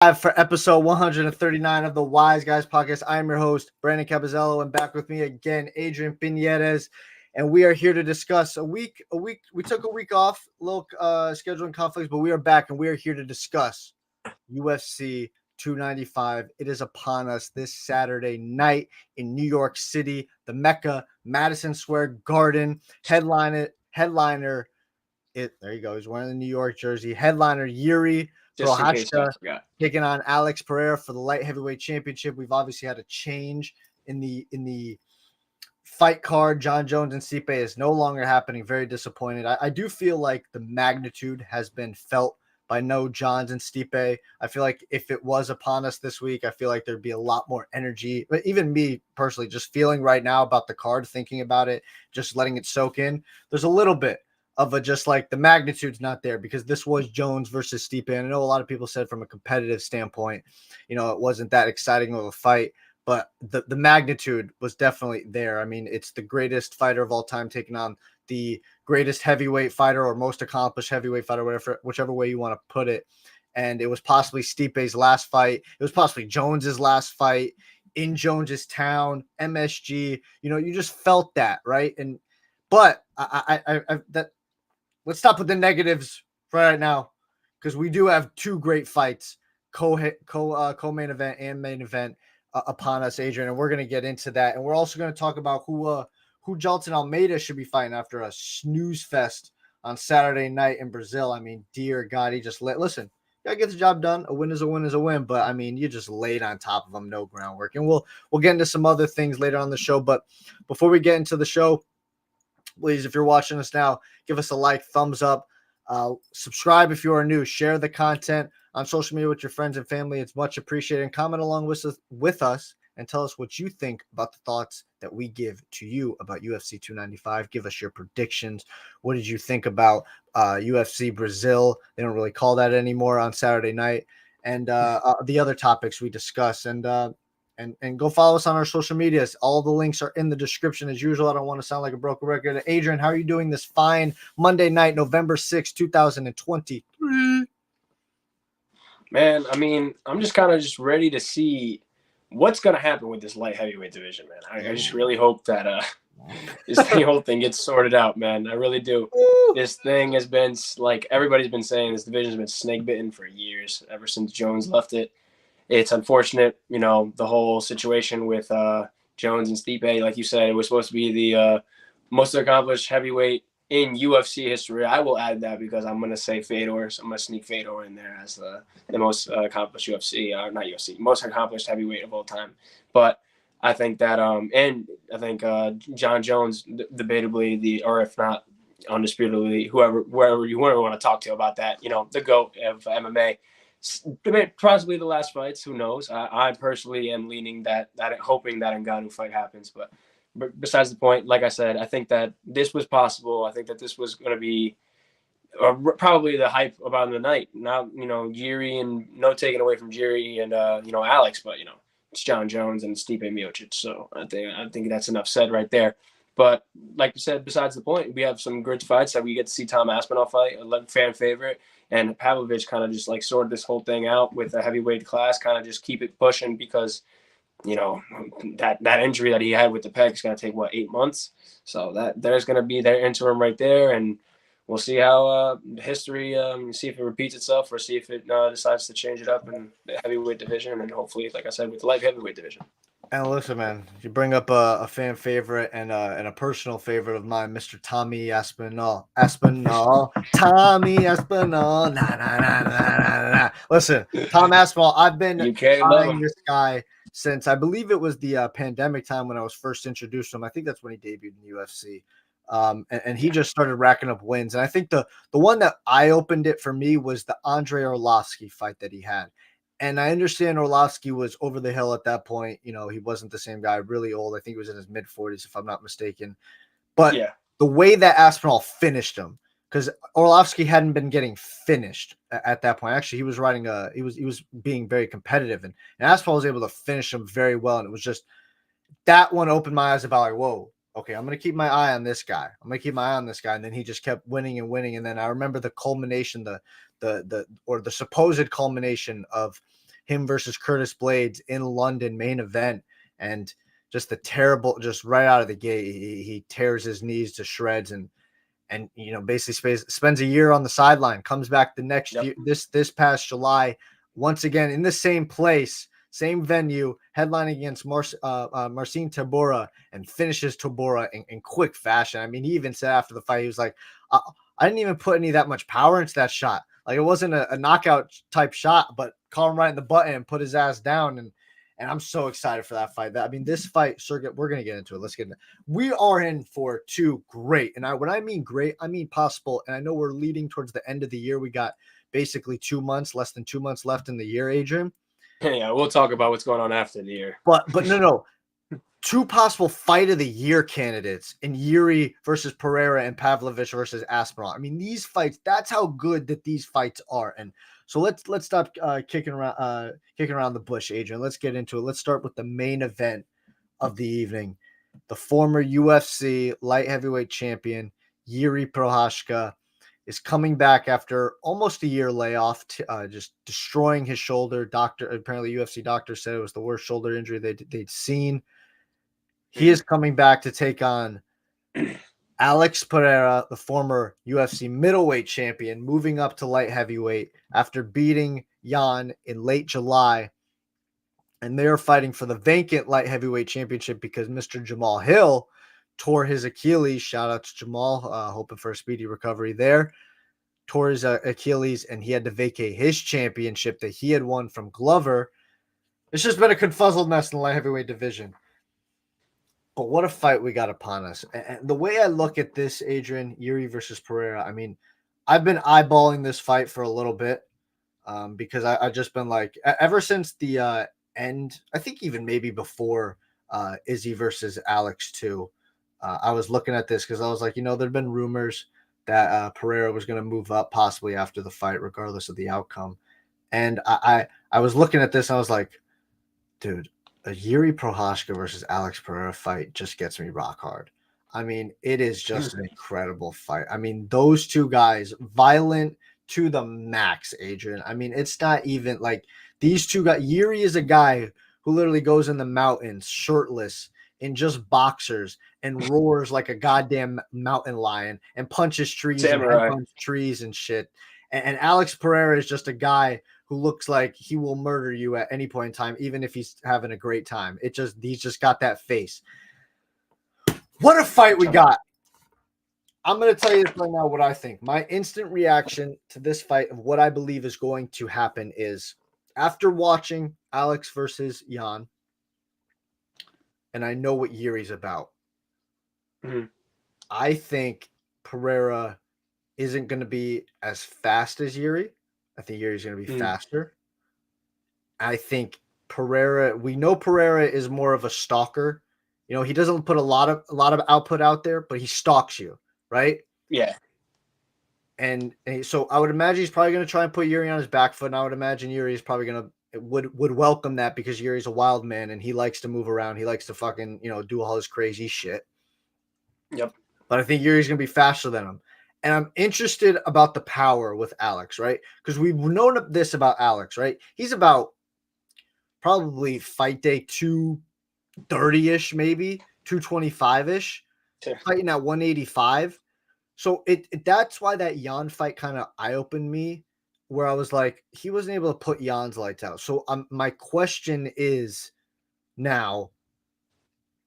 For episode 139 of the Wise Guys podcast. I am your host, Brandon Capozziello, and back with me again, Adrian Pineres. And we are here to discuss a week. We took a week off, little scheduling conflicts, but we are back and we are here to discuss UFC 295. It is upon us this Saturday night in New York City, the Mecca, Madison Square Garden. Headliner. There you go. He's wearing the New York jersey. Headliner Yuri Just in case I Procházka forgot. taking on Alex Pereira for the light heavyweight championship. We've obviously had a change in the fight card. John Jones and Stipe is no longer happening. Very disappointed. I do feel like the magnitude has been felt by no Johns and Stipe. I feel like if it was upon us this week, I feel like there'd be a lot more energy. But even me personally, just feeling right now about the card, thinking about it, just letting it soak in, there's a little bit of a just like the magnitude's not there because this was Jones versus Stipe. And I know a lot of people said from a competitive standpoint, it wasn't that exciting of a fight, but the magnitude was definitely there. I mean, it's the greatest fighter of all time taking on the greatest heavyweight fighter or most accomplished heavyweight fighter, whichever way you want to put it. And it was possibly Stipe's last fight. It was possibly Jones's last fight in Jones's town, MSG. You just felt that, right? But let's stop with the negatives for right now because we do have two great fights, co-main event and main event upon us, Adrian, and we're going to get into that. And we're also going to talk about who Jailton Almeida should be fighting after a snooze fest on Saturday night in Brazil. I mean, dear God, he just listen. Gotta get the job done. A win is a win is a win. But I mean, you just laid on top of him, no groundwork. And we'll get into some other things later on the show. But before we get into the show, please, if you're watching us now, give us a like, thumbs up, subscribe if you are new, share the content on social media with your friends and family. It's much appreciated. And comment along with us and tell us what you think about the thoughts that we give to you about UFC 295. Give us your predictions. What did you think about UFC Brazil? They don't really call that anymore on Saturday night. And the other topics we discuss. And go follow us on our social medias. All the links are in the description as usual. I don't want to sound like a broken record. Adrian, how are you doing this fine Monday night, November 6, 2023? Man, I mean, I'm just kind of just ready to see what's going to happen with this light heavyweight division, man. I just really hope that this whole thing gets sorted out, man. I really do. This thing has been, like everybody's been saying, this division's been snake bitten for years, ever since Jones left it. It's unfortunate, the whole situation with Jones and Stipe. Like you said, it was supposed to be the most accomplished heavyweight in UFC history. I will add that because I'm going to say Fedor. So I'm going to sneak Fedor in there as the most accomplished most accomplished heavyweight of all time. But I think that, and I think John Jones, debatably, or if not undisputedly, wherever you want to talk to about that, the GOAT of MMA. Possibly the last fights. Who knows? I personally am leaning hoping that Ngannou fight happens. But besides the point, like I said, I think that this was possible. I think that this was going to be probably the hype about the night. Not Jiri, and no taking away from Jiri and Alex, but it's John Jones and Stipe Miocic. So I think that's enough said right there. But like you said, besides the point, we have some good fights that we get to see. Tom Aspinall fight, a fan favorite, and Pavlovich kind of just like sorted this whole thing out with a heavyweight class, kind of just keep it pushing because that injury that he had with the pec is going to take 8 months. So that there's going to be their interim right there, and we'll see how history see if it repeats itself or see if it decides to change it up in the heavyweight division, and hopefully, like I said, with the light heavyweight division. And listen, man, you bring up a fan favorite and a personal favorite of mine, Mr. Tommy Aspinall. Tommy Aspinall. Nah. Listen, Tom Aspinall, I've been following this guy since I believe it was the pandemic time when I was first introduced to him. I think that's when he debuted in the UFC. And he just started racking up wins. And I think the one that eye-opened it for me was the Andrei Arlovski fight that he had. And I understand Arlovski was over the hill at that point. He wasn't the same guy, really old. I think he was in his mid-40s, if I'm not mistaken. But the way that Aspinall finished him, because Arlovski hadn't been getting finished at that point. Actually, he was he was being very competitive, and Aspinall was able to finish him very well. And it was just that one opened my eyes about like, whoa, okay, I'm going to keep my eye on this guy. And then he just kept winning and winning. And then I remember the culmination, the supposed culmination of him versus Curtis Blades in London main event, and just the terrible, just right out of the gate, he tears his knees to shreds, and basically spends a year on the sideline, comes back the next year, this past July, once again in the same place, same venue, headlining against Marcin Tybura, and finishes Tybura in quick fashion. I mean, he even said after the fight, he was like, I didn't even put any that much power into that shot. Like, it wasn't a knockout type shot, but caught him right in the button and put his ass down. And I'm so excited for that fight. This fight, Sergey, we're going to get into it. Let's get into it. We are in for two great. And when I mean great, I mean possible. And I know we're leading towards the end of the year. We got basically 2 months, less than 2 months left in the year, Adrian. Yeah, we'll talk about what's going on after the year. But no. Two possible fight of the year candidates in Yuri versus Pereira and Pavlovich versus Aspinall. I mean, these fights, that's how good that these fights are. And so let's stop kicking around the bush, Adrian. Let's get into it. Let's start with the main event of the evening. The former UFC light heavyweight champion, Yuri Procházka, is coming back after almost a year layoff, just destroying his shoulder. Apparently UFC doctor said it was the worst shoulder injury they'd seen. He is coming back to take on Alex Pereira, the former UFC middleweight champion, moving up to light heavyweight after beating Jan in late July. And they are fighting for the vacant light heavyweight championship because Mr. Jamal Hill tore his Achilles. Shout out to Jamal, hoping for a speedy recovery there. Tore his Achilles, and he had to vacate his championship that he had won from Glover. It's just been a confuzzled mess in the light heavyweight division. But what a fight we got upon us. And the way I look at this, Adrian, Yuri versus Pereira, I mean, I've been eyeballing this fight for a little bit because I've just been like, ever since the end, I think even maybe before Izzy versus Alex too, I was looking at this because I was like, there'd been rumors that Pereira was going to move up possibly after the fight, regardless of the outcome. And I was looking at this and I was like, dude, a Yuri Procházka versus Alex Pereira fight just gets me rock hard. I mean, it is just an incredible fight. I mean, those two guys, violent to the max, Adrian. I mean, it's not even like these two guys. Yuri is a guy who literally goes in the mountains shirtless in just boxers and roars like a goddamn mountain lion and punches trees and trees and shit. And Alex Pereira is just a guy who looks like he will murder you at any point in time, even if he's having a great time. He's just got that face. What a fight we got. I'm going to tell you this right now, what I think. My instant reaction to this fight of what I believe is going to happen is after watching Alex versus Jan, and I know what Yuri's about, I think Pereira isn't going to be as fast as Yuri. I think Yuri's going to be faster. I think Pereira, we know Pereira is more of a stalker. He doesn't put a lot of output out there, but he stalks you, right? Yeah. And so I would imagine he's probably going to try and put Yuri on his back foot, and I would imagine Yuri is probably going to would welcome that because Yuri's a wild man and he likes to move around. He likes to fucking, do all his crazy shit. Yep. But I think Yuri's going to be faster than him. And I'm interested about the power with Alex, right? Because we've known this about Alex, right? He's about probably fight day 230-ish, maybe 225-ish, fighting at 185. So that's why that Jan fight kind of eye-opened me, where I was like, he wasn't able to put Jan's lights out. So my question is now,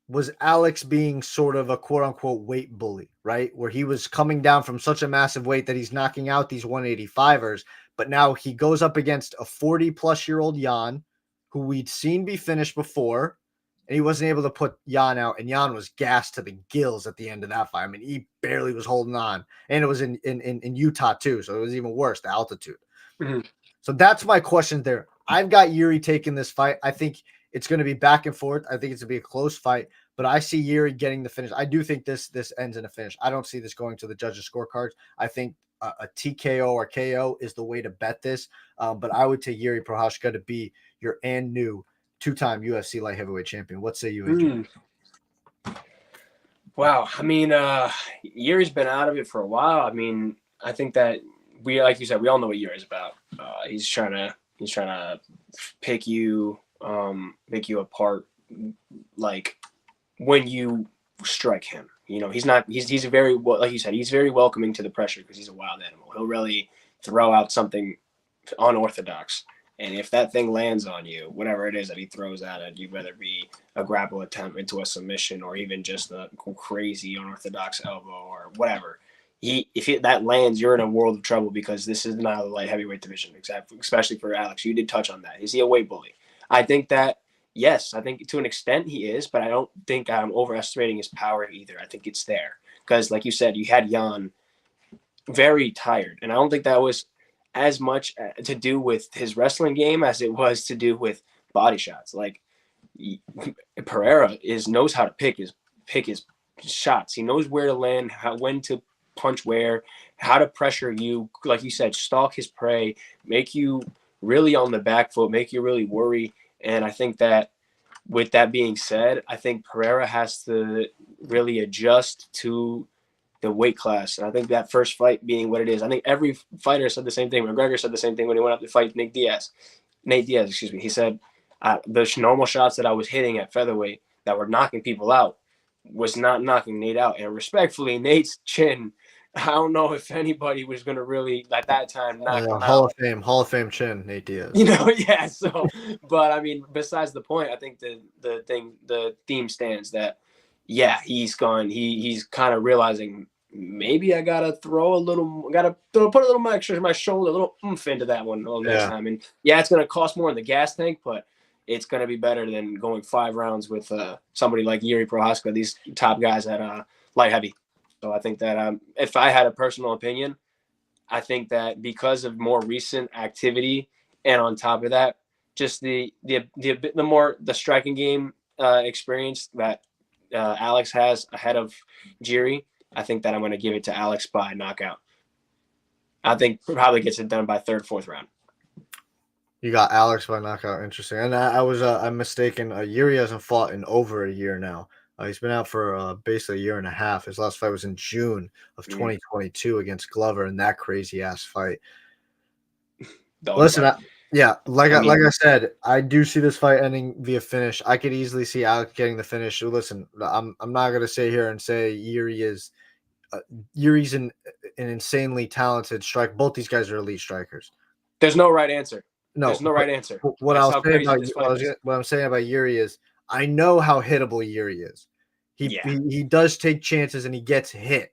was Alex being sort of a quote-unquote weight bully, right? Where he was coming down from such a massive weight that he's knocking out these 185ers, but now he goes up against a 40-plus-year-old Jan, who we'd seen be finished before, and he wasn't able to put Jan out, and Jan was gassed to the gills at the end of that fight. I mean, he barely was holding on, and it was in Utah too, so it was even worse, the altitude. So that's my question there. I've got Yuri taking this fight. I think it's going to be back and forth. I think it's going to be a close fight, but I see Yuri getting the finish. I do think this ends in a finish. I don't see this going to the judges' scorecards. I think a TKO or KO is the way to bet this, but I would take Yuri Procházka to be your and new two-time UFC light heavyweight champion. What say you, Adrian? Wow. I mean, Yuri's been out of it for a while. I mean, I think that like you said, we all know what Yuri's about. He's trying to, He's trying to pick you apart, like when you strike him. You know, he's very, like you said, he's very welcoming to the pressure because he's a wild animal. He'll really throw out something unorthodox. And if that thing lands on you, whatever it is that he throws at it, you'd rather be a grapple attempt into a submission or even just a crazy unorthodox elbow or whatever. If that lands, you're in a world of trouble because this is not a light heavyweight division, especially for Alex. You did touch on that. Is he a weight bully? I think that, yes, I think to an extent he is, but I don't think I'm overestimating his power either. I think it's there because, like you said, you had Jan very tired, and I don't think that was as much to do with his wrestling game as it was to do with body shots. Like Pereira knows how to pick his shots. He knows where to land, when to punch where, how to pressure you. Like you said, stalk his prey, make you really on the back foot, make you really worry. And I think that with that being said, I think Pereira has to really adjust to the weight class. And I think that first fight being what it is, I think every fighter said the same thing. McGregor said the same thing when he went up to fight Nate Diaz, excuse me. He said, the normal shots that I was hitting at featherweight that were knocking people out was not knocking Nate out. And respectfully, Nate's chin, I don't know if anybody was going to really, at that time, knock him Hall out. Hall of Fame chin, Nate Diaz. You know, yeah. So, but I mean, besides the point, I think the theme stands that, yeah, he's gone. He's kind of realizing maybe I gotta put a little extra in my shoulder, a little oomph into that one next time. And yeah, it's gonna cost more in the gas tank, but it's gonna be better than going 5 rounds with somebody like Yuri Procházka, these top guys at light heavy. So I think that if I had a personal opinion, I think that because of more recent activity, and on top of that, just the striking game experience that Alex has ahead of Jiri, I think that I'm going to give it to Alex by knockout. I think probably gets it done by 3rd, 4th round. You got Alex by knockout. Interesting. And I'm mistaken. Yuri hasn't fought in over a year now. He's been out for basically a year and a half. His last fight was in June of 2022 against Glover in that crazy ass fight. Listen, like I said, I do see this fight ending via finish. I could easily see Alex getting the finish. Listen, I'm not gonna sit here and say Yuri's an insanely talented striker. Both these guys are elite strikers. There's no right answer. No, there's no right answer. What I'm saying about Yuri is I know how hittable Yuri is. He does take chances and he gets hit.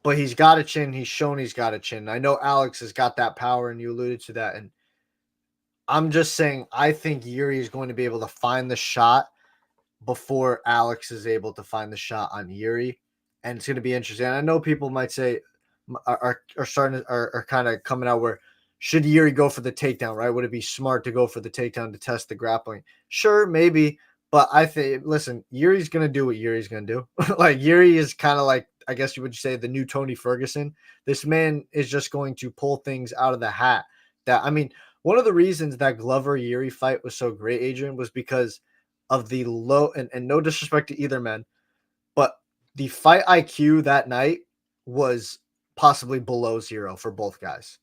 But he's got a chin. He's shown he's got a chin. I know Alex has got that power, and you alluded to that. And I'm just saying, I think Yuri is going to be able to find the shot before Alex is able to find the shot on Yuri. And it's going to be interesting. And I know people might say are kind of coming out where should Yuri go for the takedown, right? Would it be smart to go for the takedown to test the grappling? Sure, maybe. But I think, listen, Yuri's going to do what Yuri's going to do. Like, Yuri is kind of like, I guess you would say, the new Tony Ferguson. This man is just going to pull things out of the hat. One of the reasons that Glover-Yuri fight was so great, Adrian, was because of the low, and no disrespect to either man, but the fight IQ that night was possibly below 0 for both guys.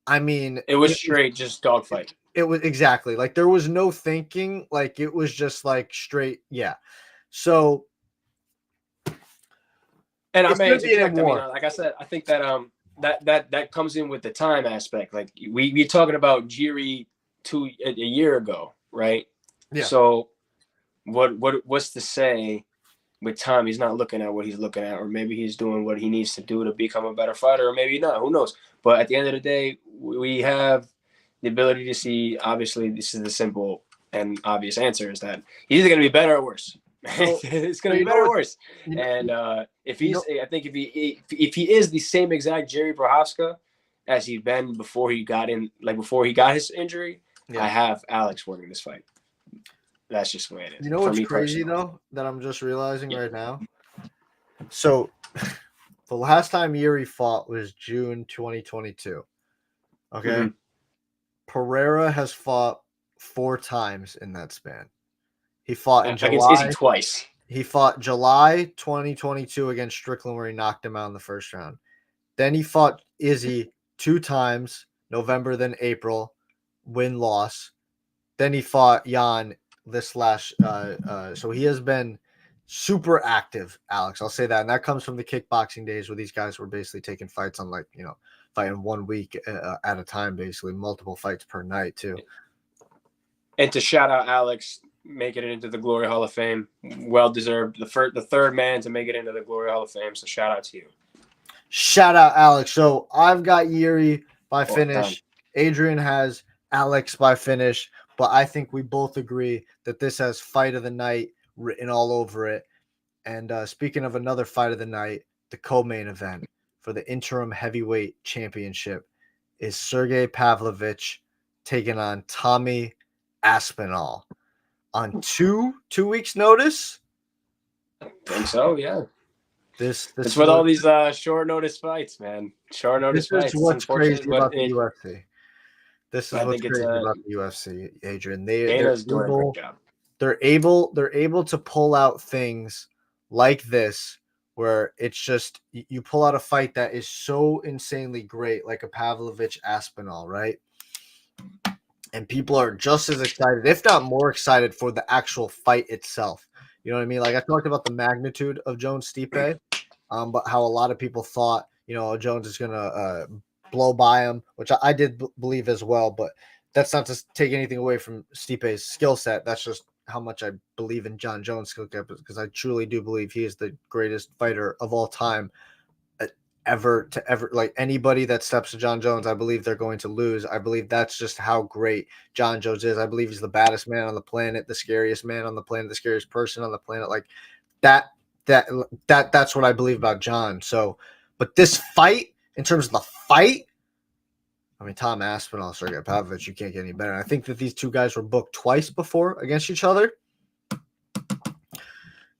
I mean, it was straight just dogfight. It was exactly like there was no thinking, like it was just like straight, yeah. So, and I mean, like I said, I think that that comes in with the time aspect. Like we're talking about Jiri a year ago, right? Yeah. So what's to say with time? He's not looking at what he's looking at, or maybe he's doing what he needs to do to become a better fighter, or maybe not. Who knows? But at the end of the day, we have the ability to see. Obviously, this is the simple and obvious answer: is that he's either going to be better or worse. It's going to be better or worse. And if he is the same exact Jerry Procházka as he'd been before he got his injury, I have Alex winning this fight. That's just the way it is. You know what's crazy though that I'm just realizing right now? So the last time Yuri fought was June 2022. Okay. Mm-hmm. Pereira has fought 4 times in that span. He fought in July. Izzy twice. He fought July 2022 against Strickland where he knocked him out in the first round. Then he fought Izzy 2 times, November then April, win-loss. Then he fought Jan so he has been super active, Alex. I'll say that. And that comes from the kickboxing days where these guys were basically taking fights on fighting 1 week at a time, basically multiple fights per night too. And to shout out Alex, making it into the Glory Hall of Fame. Well deserved. The third man to make it into the Glory Hall of Fame. So shout out to you. Shout out Alex. So I've got Yuri by finish. Adrian has Alex by finish. But I think we both agree that this has fight of the night written all over it. And speaking of another fight of the night, the co-main event for the interim heavyweight championship is Sergey Pavlovich taking on Tommy Aspinall on two weeks' notice. I think so, yeah. This it's with all these short notice fights, man. Short notice fights. This is what's crazy about the UFC. This is what's crazy about the UFC, Adrian. Dana's doing a great job. They're able to pull out things like this where it's just you pull out a fight that is so insanely great, like a Pavlovich Aspinall, right? And people are just as excited, if not more excited, for the actual fight itself. You know what I mean? Like I talked about the magnitude of Jones Stipe, but how a lot of people thought, Jones is gonna blow by him, which I did believe as well. But that's not to take anything away from Stipe's skill set. That's just how much I believe in John Jones' skill set, because I truly do believe he is the greatest fighter of all time. Ever, like anybody that steps to John Jones, I believe they're going to lose. I believe that's just how great John Jones is. I believe he's the baddest man on the planet, the scariest man on the planet, the scariest person on the planet. Like that's what I believe about John. So, but this fight, in terms of the fight, I mean, Tom Aspinall, Sergey Pavlovich, you can't get any better. And I think that these two guys were booked twice before against each other.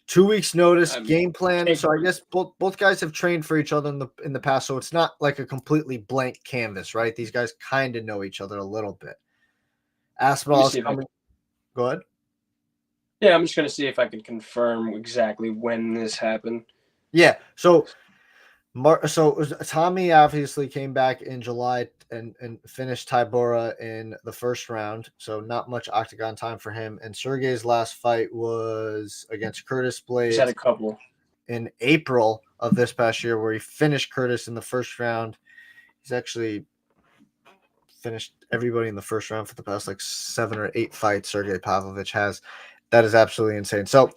2 weeks notice, game plan. So I guess both guys have trained for each other in the past. So it's not like a completely blank canvas, right? These guys kind of know each other a little bit. Aspinall is coming. Go ahead. Yeah, I'm just going to see if I can confirm exactly when this happened. Yeah. So Tommy obviously came back in July and finished Tybura in the first round. So not much octagon time for him. And Sergey's last fight was against Curtis Blades. He's had a couple in April of this past year, where he finished Curtis in the first round. He's actually finished everybody in the first round for the past 7 or 8 fights Sergey Pavlovich has. That is absolutely insane. So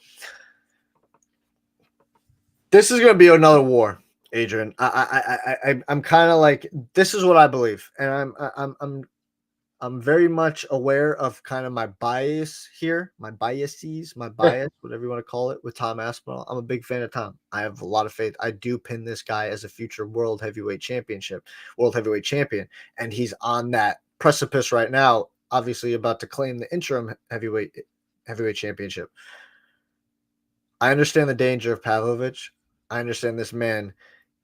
this is going to be another war, Adrian. I'm kind of like, this is what I believe, and I'm very much aware of kind of my bias here, my bias, whatever you want to call it, with Tom Aspinall. I'm a big fan of Tom. I have a lot of faith. I do pin this guy as a future world heavyweight champion, and he's on that precipice right now, obviously about to claim the interim heavyweight championship. I understand the danger of Pavlovich. I understand this man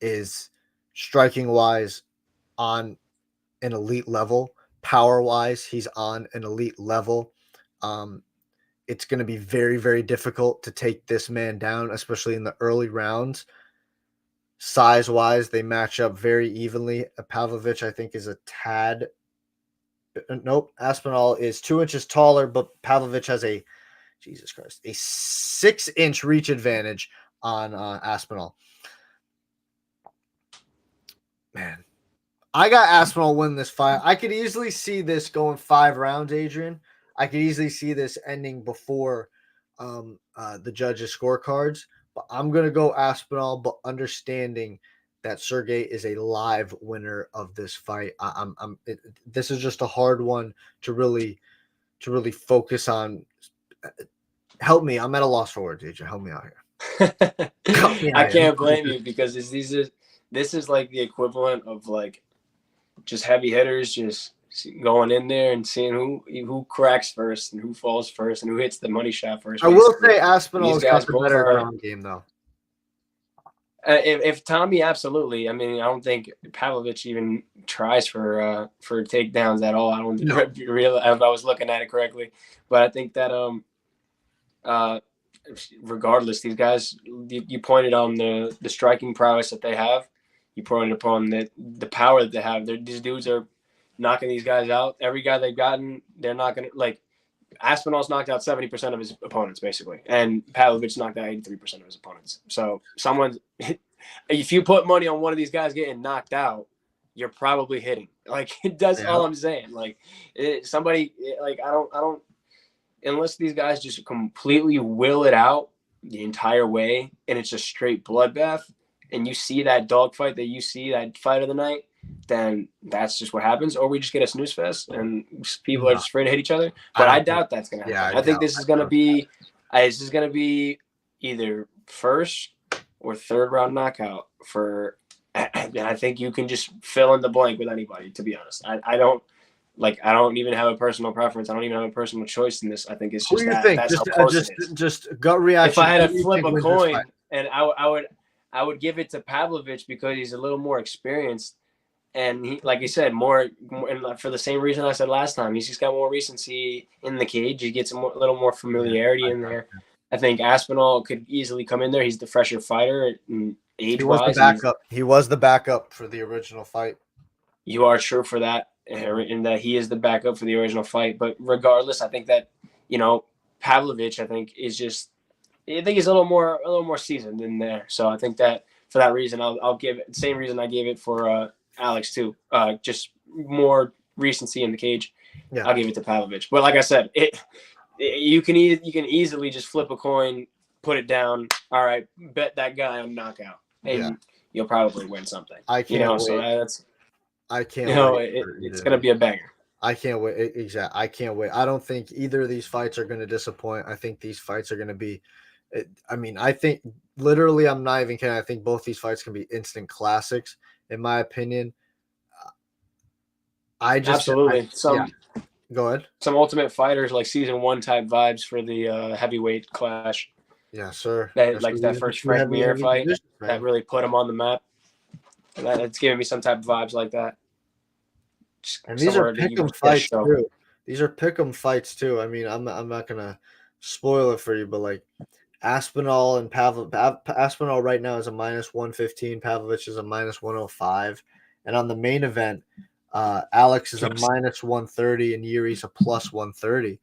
is striking wise on an elite level. Power wise, he's on an elite level. It's going to be very, very difficult to take this man down, especially in the early rounds. Size wise, they match up very evenly. Pavlovich, I think, is a tad. Nope. Aspinall is 2 inches taller, but Pavlovich has a 6-inch reach advantage on Aspinall. Man, I got Aspinall win this fight. I could easily see this going 5 rounds, Adrian. I could easily see this ending before the judges' scorecards. But I'm going to go Aspinall, but understanding that Sergey is a live winner of this fight. This is just a hard one to really focus on. Help me. I'm at a loss for words, Adrian. Help me out here. I can't blame you, because this is like the equivalent of just heavy hitters just going in there and seeing who cracks first and who falls first and who hits the money shot first. I will say Aspinall has got the better ground game, though. If Tommy, absolutely. I mean, I don't think Pavlovich even tries for takedowns at all. I don't realize if I was looking at it correctly, but I think that regardless, these guys, you pointed on the striking prowess that they have. You pointed upon the power that they have. These dudes are knocking these guys out. Every guy they've gotten, they're not going to, like, Aspinall's knocked out 70% of his opponents, basically. And Pavlovich knocked out 83% of his opponents. So if you put money on one of these guys getting knocked out, you're probably hitting. Like, that's all I'm saying. Like, I don't, unless these guys just completely will it out the entire way and it's a straight bloodbath, and you see that dogfight, that you see that fight of the night, then that's just what happens. Or we just get a snooze fest and people are just afraid to hit each other. But I doubt that's going to happen. I think this is going to be either first or third round knockout and I think you can just fill in the blank with anybody, to be honest. I don't even have a personal preference. I don't even have a personal choice in this. I think it's just that's how close it is. Just gut reaction. If I had to flip a coin, and I would give it to Pavlovich because he's a little more experienced, and he, like you said, more and for the same reason I said last time, he's just got more recency in the cage. He gets a little more familiarity in there. I think Aspinall could easily come in there. He's the fresher fighter, age-wise. He was the backup for the original fight. You are true for that, and that he is the backup for the original fight. But regardless, I think that Pavlovich, I think he's a little more seasoned in there. So I think that for that reason, I'll give it the same reason I gave it for Alex too. Just more recency in the cage. Yeah. I'll give it to Pavlovich. But like I said, you can easily just flip a coin, put it down. All right, bet that guy on knockout, and you'll probably win something. I can't wait. So I can't wait. It's gonna be a banger. I can't wait. Exactly. I can't wait. I don't think either of these fights are going to disappoint. I think these fights are going to be. I think literally, I'm not even kidding. I think both these fights can be instant classics, in my opinion. Absolutely. Go ahead. Some Ultimate Fighters like season 1 type vibes for the heavyweight clash. Yeah, sir. That first Frank Mir fight that really put him on the map. And it's giving me some type of vibes like that. And these are pick'em fights too. These are pick'em fights too. I mean, I'm not gonna spoil it for you, but like Aspinall and Aspinall right now is a -115. Pavlovich is a -105, and on the main event, Alex is a -130 and Yuri's a +130.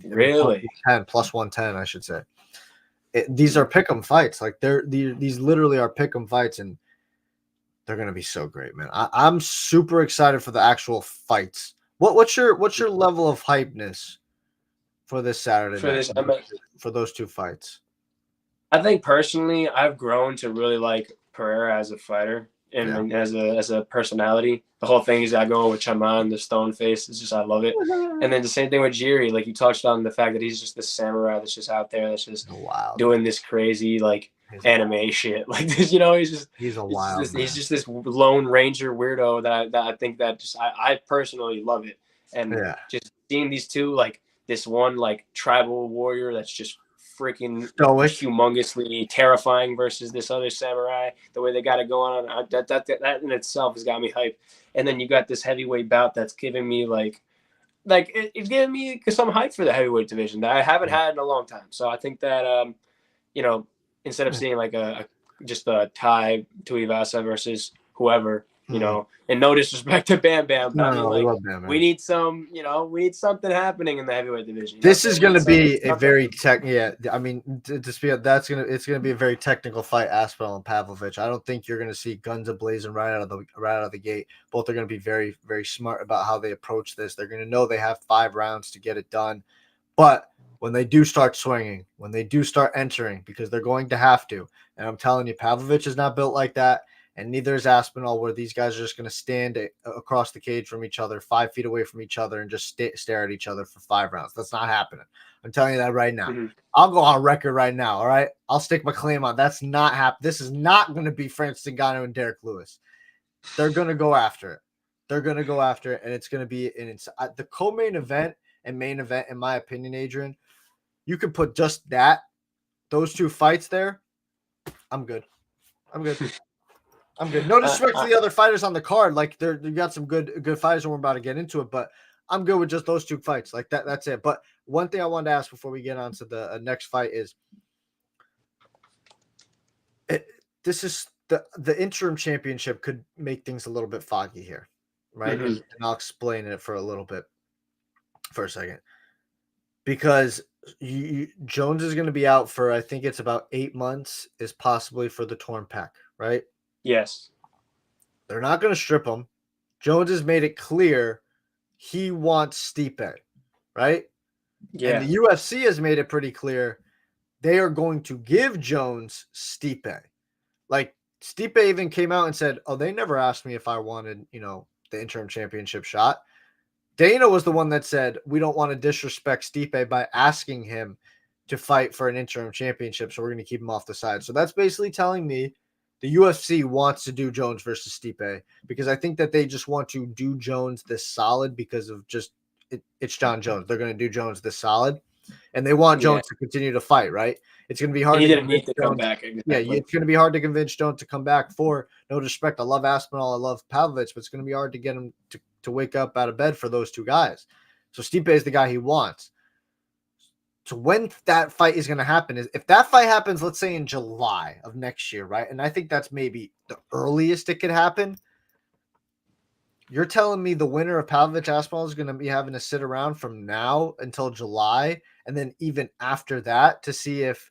Really? +110, I should say. These are pick'em fights. Like these literally are pick'em fights, and they're gonna be so great, man. I'm super excited for the actual fights. What's your level of hypeness for this Saturday night, for those two fights? I think personally, I've grown to really like Pereira as a fighter and as a personality. The whole thing is got going with Chaman, the stone face. It's just I love it. And then the same thing with Jiri, like you touched on the fact that he's just this samurai that's just out there that's just doing this crazy like anime shit like this. He's just this Lone Ranger weirdo that I think that just I personally love it. And just seeing these two, like this one like tribal warrior that's just freaking humongously terrifying versus this other samurai, the way they got it going on, that in itself has got me hyped. And then you got this heavyweight bout that's giving me it's giving me some hype for the heavyweight division that I haven't had in a long time. So I think that instead of seeing like just a Thai Tuivasa versus whoever, and no disrespect to Bam Bam, but we need something happening in the heavyweight division. This is going to be a very it's going to be a very technical fight, Aspinall and Pavlovich. I don't think you're going to see guns ablazing right out of the gate. Both are going to be very, very smart about how they approach this. They're going to know they have 5 rounds to get it done, but when they do start swinging, when they do start entering, because they're going to have to, and I'm telling you, Pavlovich is not built like that. And neither is Aspinall, where these guys are just going to stand across the cage from each other, 5 feet away from each other, and just stare at each other for 5 rounds. That's not happening. I'm telling you that right now. Mm-hmm. I'll go on record right now, all right? I'll stick my claim on. That's not happening. This is not going to be Francis Ngannou and Derek Lewis. They're going to go after it. And it's going to be the co-main event and main event, in my opinion, Adrian. You could put just those 2 fights there. I'm good. No disrespect to the other fighters on the card. Like you got some good fighters, and we're about to get into it. But I'm good with just those 2 fights. Like that. That's it. But one thing I wanted to ask before we get on to the next fight is, this is the interim championship could make things a little bit foggy here, right? Mhm. And I'll explain it for a second. Because Jones is going to be out for, I think it's about 8 months, is possibly for the torn pec, right? Yes. They're not going to strip him. Jones has made it clear he wants Stipe, right? And Yeah. the UFC has made it pretty clear they are going to give Jones Stipe. Like, Stipe even came out and said, "Oh, they never asked me if I wanted, the interim championship shot." Dana was the one that said, "We don't want to disrespect Stipe by asking him to fight for an interim championship, so we're going to keep him off the side." So that's basically telling me the UFC wants to do Jones versus Stipe, because I think that they just want to do Jones this solid because of just it's John Jones. They're going to do Jones this solid, and they want Yeah. Jones to continue to fight, right? It's going to be And hard he to didn't need convince to come Jones. back. Yeah, Exactly. it's going to be hard to convince Jones to come back. For no disrespect, I love Aspinall, I love Pavlovich, but it's going to be hard to get him to wake up out of bed for those two guys. So Stipe is the guy he wants. So when that fight is going to happen is if that fight happens, let's say in July of next year, right? And I think that's maybe the earliest it could happen. You're telling me the winner of Pavlovich Aspinall is going to be having to sit around from now until July, and then even after that to see if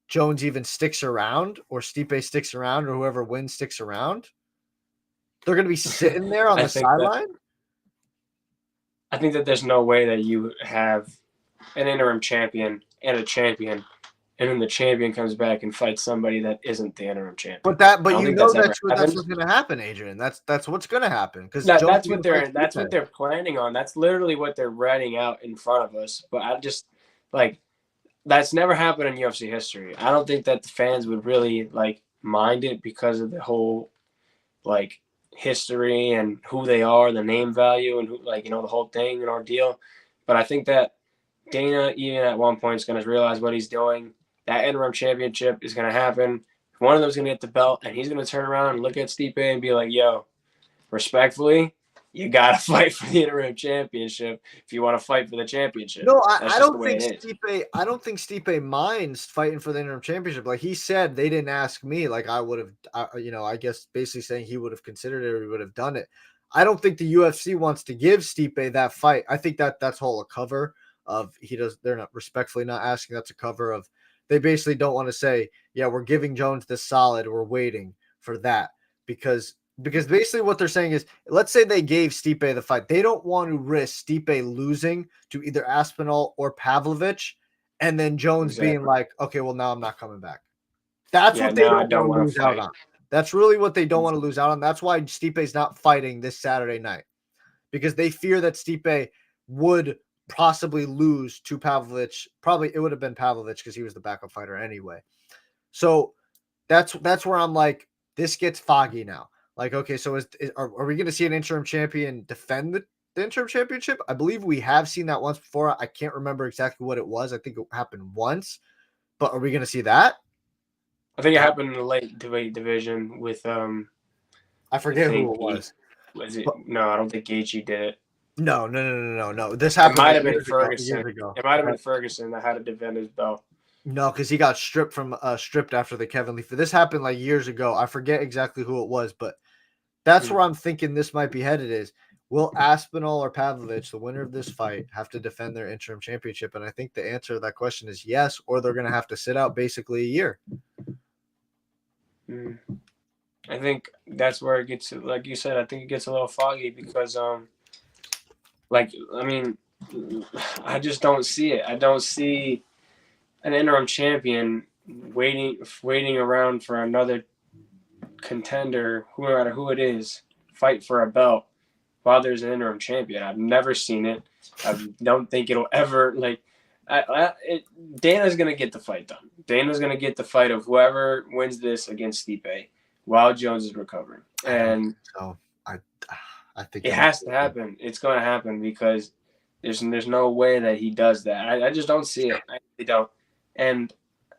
Jones even sticks around or Stipe sticks around or whoever wins sticks around? They're going to be sitting there on the sideline? I think that there's no way that you have an interim champion and a champion, and then the champion comes back and fights somebody that isn't the interim champion. But that's what's going to happen, Adrian. That's what's going to happen, because that's what they're planning on. That's literally what they're writing out in front of us. But I just that's never happened in UFC history. I don't think that the fans would really mind it because of the whole history and who they are, the name value, and who the whole thing and ordeal. But I think that Dana, even at one point, is going to realize what he's doing. That interim championship is going to happen. One of them is going to get the belt, and he's going to turn around and look at Stipe and be like, "Yo, respectfully, you got to fight for the interim championship if you want to fight for the championship." No, I don't think Stipe minds fighting for the interim championship. Like he said, they didn't ask me. Like I would have, I guess basically saying he would have considered it or he would have done it. I don't think the UFC wants to give Stipe that fight. I think that's whole a cover of they're not respectfully not asking. That's a cover of they basically don't want to say, yeah, we're giving Jones this solid. We're waiting for that because basically what they're saying is, let's say they gave Stipe the fight. They don't want to risk Stipe losing to either Aspinall or Pavlovich and then Jones being like, okay, well, now I'm not coming back. That's what they don't want to lose out on. That's really what they don't want to lose out on. That's why Stipe's not fighting this Saturday night, because they fear that Stipe would possibly lose to Pavlovich. Probably it would have been Pavlovich because he was the backup fighter anyway. So that's where I'm like, this gets foggy now. Like, okay, so are we going to see an interim champion defend the interim championship? I believe we have seen that once before. I can't remember exactly what it was. I think it happened once, but are we going to see that? I think it happened in the light division with I forget who it was. Was it? No, I don't think Gaethje did it. No. This happened. It might have been Ferguson. Years ago. It might have been Ferguson that had to defend his belt. No, because he got stripped after the Kevin Lee. This happened like years ago. I forget exactly who it was, but that's where I'm thinking this might be headed is, will Aspinall or Pavlovich, the winner of this fight, have to defend their interim championship? And I think the answer to that question is yes, or they're going to have to sit out basically a year. I think that's where it gets, like you said, I think it gets a little foggy because, I just don't see it. I don't see an interim champion waiting around for another contender, no matter who it is, fight for a belt while there's an interim champion. I've never seen it. I don't think it'll ever Dana's gonna get the fight done. Dana's gonna get the fight of whoever wins this against Stipe while Jones is recovering, and so I think it has to happen. It's going to happen because there's no way that he does that. I just don't see it. I really don't. And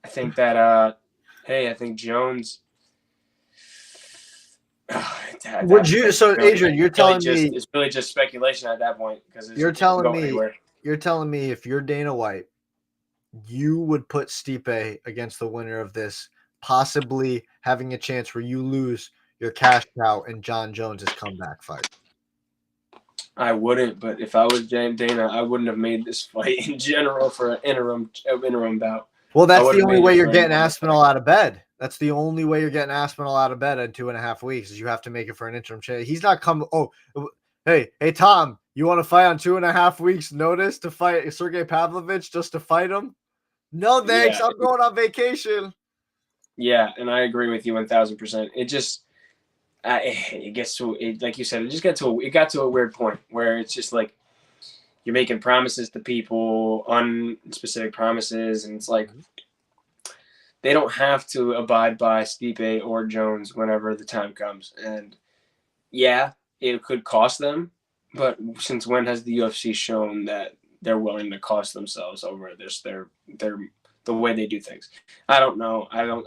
I think that I think Jones. Adrian, you're telling me it's really just speculation at that point because you're telling me if you're Dana White, you would put Stipe against the winner of this, possibly having a chance where you lose your cash cow and John Jones's comeback fight. I wouldn't, but if I was Dana, I wouldn't have made this fight in general for an interim bout. Well, I that's would the have only made way it you're for getting anyone that Aspinall fight. out of bed. That's the only way you're getting Aspinall out of bed in 2.5 weeks is you have to make it for an interim change. He's not coming. Oh, hey, Tom, you want to fight on 2.5 weeks notice to fight Sergey Pavlovich just to fight him? No, thanks. Yeah, I'm going on vacation. yeah, and I agree with you 1,000%. It just, it gets to it, like you said, it got to a weird point where it's just like you're making promises to people, unspecific promises, and it's like they don't have to abide by Stipe or Jones whenever the time comes. And yeah, it could cost them, but since when has the UFC shown that they're willing to cost themselves over their the way they do things? I don't know. I don't.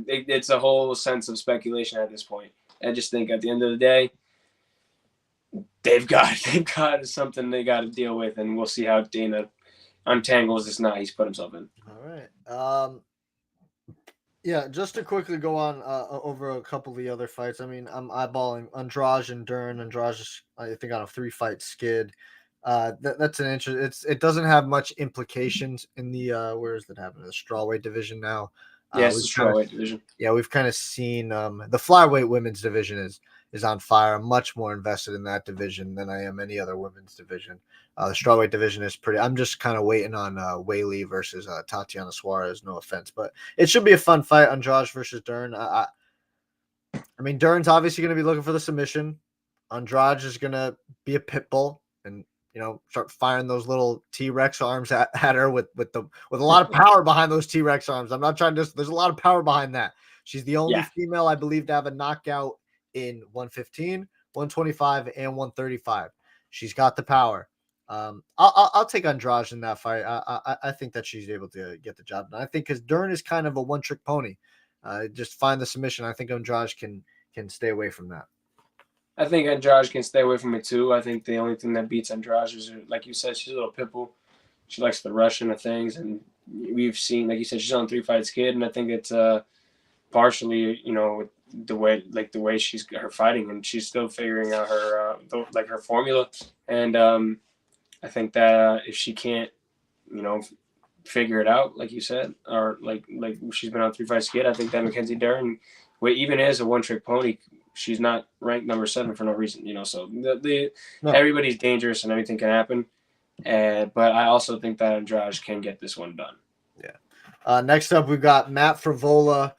It's a whole sense of speculation at this point. I just think at the end of the day, they've got something they got to deal with, and we'll see how Dana untangles this knot he's put himself in. All right. Yeah, just to quickly go on over a couple of the other fights. I mean, I'm eyeballing Andrade and Dern. Andrade, I think, on a 3-fight skid. That's an interest. It doesn't have much implications in the where is that happening? The strawweight division now. Yes, the We've kind of strawweight division. yeah, we've kind of seen the flyweight women's division is on fire. I'm much more invested in that division than I am any other women's division. The strawweight division is pretty. I'm just kind of waiting on Weili versus Tatiana Suarez. No offense, but it should be a fun fight. Andrade versus Dern. I mean, Dern's obviously going to be looking for the submission. Andrade is going to be a pit bull and start firing those little T-Rex arms at her with a lot of power behind those T-Rex arms. I'm not trying to. There's a lot of power behind that. She's the only female, I believe, to have a knockout in 115, 125, and 135. She's got the power. I'll take Andrade in that fight. I think that she's able to get the job done. I think because Dern is kind of a one-trick pony. Just find the submission. I think Andrade can stay away from that. I think Andrade can stay away from it too. I think the only thing that beats Andrade is, like you said, she's a little pitbull. She likes the rush into things, and we've seen, like you said, she's on 3-fight skid, and I think it's partially, with the way she's her fighting, and she's still figuring out her her formula. And I think that if she can't, figure it out, like you said, or like she's been on 3-fight skid, I think that Mackenzie Dern, even as a one-trick pony, she's not ranked number 7 for no reason, So everybody's dangerous and everything can happen. But I also think that Andrade can get this one done. Yeah. Next up, we've got Matt Frevola,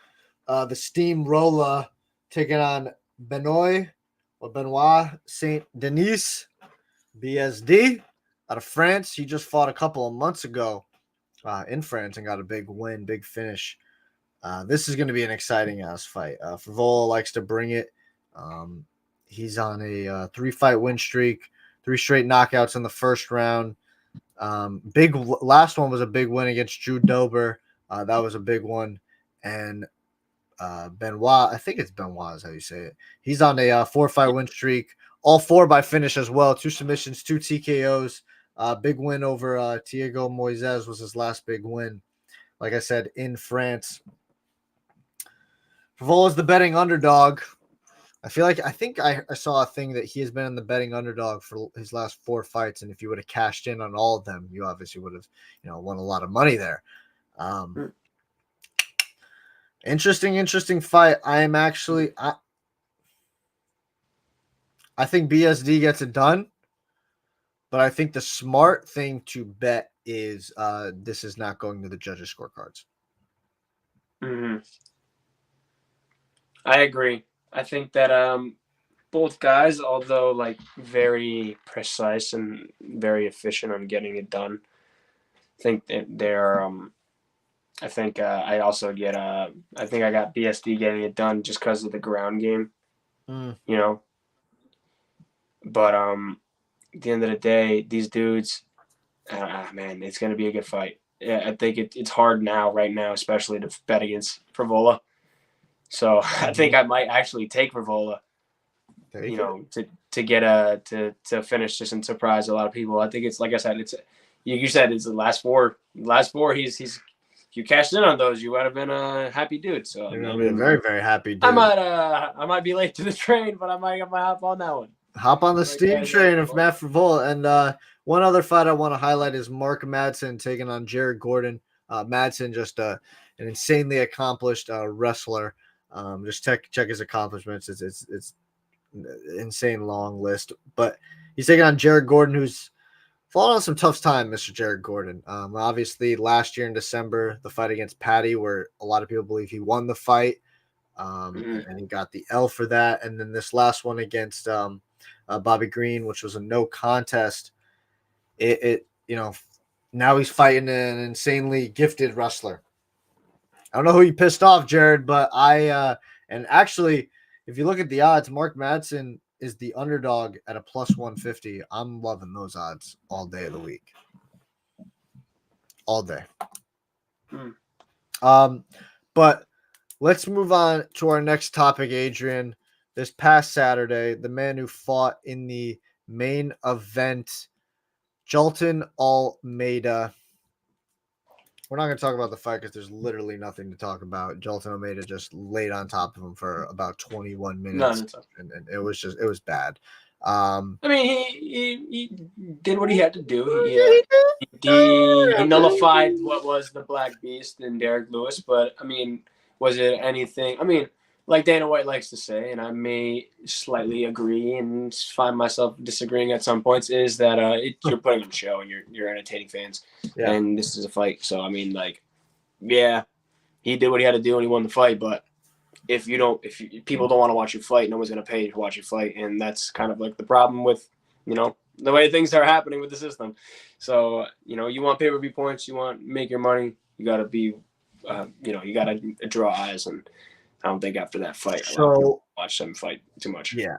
the Steamroller, taking on Benoit Saint Denis, BSD, out of France. He just fought a couple of months ago in France and got a big win, big finish. This is going to be an exciting ass fight. Frevola likes to bring it. He's on a 3-fight win streak, 3 straight knockouts in the first round. Last one was a big win against Drew Dober. That was a big one. And Benoit, I think it's Benoit is how you say it. He's on a 4-fight win streak, all 4 by finish as well. 2 submissions, 2 TKOs. Big win over Thiago Moises was his last big win. Like I said, in France. Frevola's the betting underdog. I think I saw a thing that he has been in the betting underdog for his last 4 fights, and if you would have cashed in on all of them, you obviously would have, won a lot of money there. Interesting fight. I think BSD gets it done, but I think the smart thing to bet is this is not going to the judges' scorecards. Mm-hmm. I agree. I think that both guys, although very precise and very efficient on getting it done, I think that they're. I think I also get. I think I got BSD getting it done just because of the ground game. But at the end of the day, these dudes, man, it's gonna be a good fight. Yeah, I think it's hard right now, especially to bet against Frevola. So I think I might actually take Frevola, to get to finish this and surprise a lot of people. I think it's, like I said, you said it's the last four. He's you cashed in on those, you would have been a happy dude. So you're gonna be a very, very happy dude. I might be late to the train, but I might hop on that one. Hop on the Like steam guys train like of Matt Favola. And one other fight I want to highlight is Mark Madsen taking on Jared Gordon. Madsen, just an insanely accomplished wrestler. Just check his accomplishments. It's insane long list. But he's taking on Jared Gordon, who's fallen on some tough time, Mr. Jared Gordon. Obviously, last year in December, the fight against Patty, where a lot of people believe he won the fight. And he got the L for that. And then this last one against Bobby Green, which was a no contest. It now he's fighting an insanely gifted wrestler. I don't know who you pissed off, Jared, but and actually, if you look at the odds, Mark Madsen is the underdog at a plus 150. I'm loving those odds all day of the week. All day. But let's move on to our next topic, Adrian. This past Saturday, the man who fought in the main event, Jailton Almeida. We're not going to talk about the fight because there's literally nothing to talk about. Jailton Almeida just laid on top of him for about 21 minutes, and it was bad. I mean, he did what he had to do. He nullified what was the Black Beast in Derek Lewis, but I mean, was it anything? I mean, like Dana White likes to say, and I may slightly agree and find myself disagreeing at some points, is that you're putting on a show and you're entertaining fans, and this is a fight. So I mean, like, yeah, he did what he had to do and he won the fight, but if people don't want to watch you fight, no one's going to pay you to watch you fight, and that's kind of like the problem with the way things are happening with the system. So you want pay-per-view points, you want to make your money, you got to be you got to draw eyes, and I don't think after that fight so watch them fight too much. Yeah,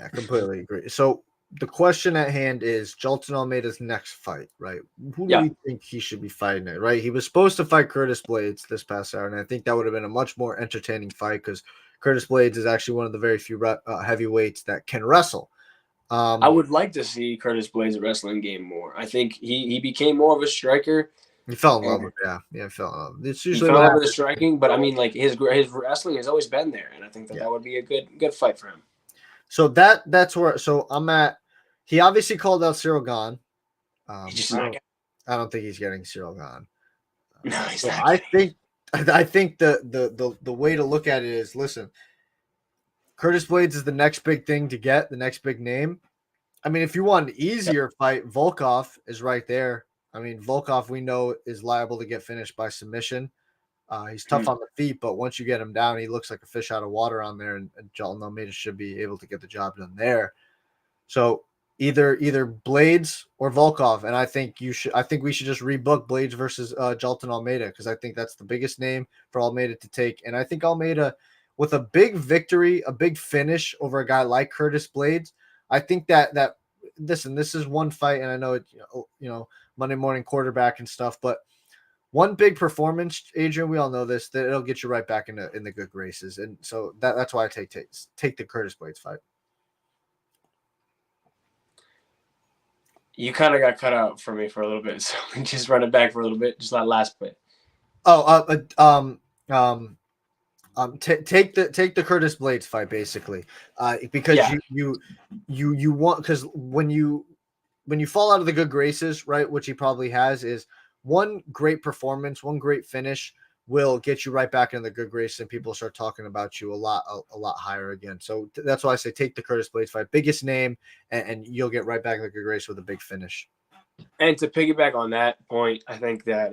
completely agree. So the question at hand is Jailton Almeida's next fight, right? Who do we think he should be fighting at, right? He was supposed to fight Curtis Blades this past Saturday, and I think that would have been a much more entertaining fight because Curtis Blades is actually one of the very few heavyweights that can wrestle. I would like to see Curtis Blades' wrestling game more. I think he became more of a striker. He fell in love with he fell in love. It's usually he fell in love with the striking, but I mean, like his wrestling has always been there, and I think that would be a good fight for him. So that's where. So I'm at. He obviously called out Cyril Gane. I don't think he's getting Cyril Gane. No, he's not. I think the way to look at it is, listen, Curtis Blades is the next big thing to get, the next big name. I mean, if you want an easier fight, Volkov is right there. I mean, Volkov, we know, is liable to get finished by submission. He's tough on the feet, but once you get him down, he looks like a fish out of water on there, and Jailton Almeida should be able to get the job done there. So either Blades or Volkov, and I think we should just rebook Blades versus Jailton Almeida, because I think that's the biggest name for Almeida to take, and I think Almeida, with a big victory, a big finish over a guy like Curtis Blades, I think that this is one fight, and I know it, Monday morning quarterback and stuff, but one big performance, Adrian, we all know this, that it'll get you right back in the good graces, and so that's why I take the Curtis Blades fight. You kind of got cut out for me for a little bit, so just run it back for a little bit, just that last bit. Take the Curtis Blades fight basically, because you want, because when you fall out of the good graces, right, which he probably has, is one great performance, one great finish will get you right back in the good graces, and people start talking about you a lot higher again. So that's why I say take the Curtis Blades fight, biggest name, and you'll get right back in the good grace with a big finish. And to piggyback on that point, I think that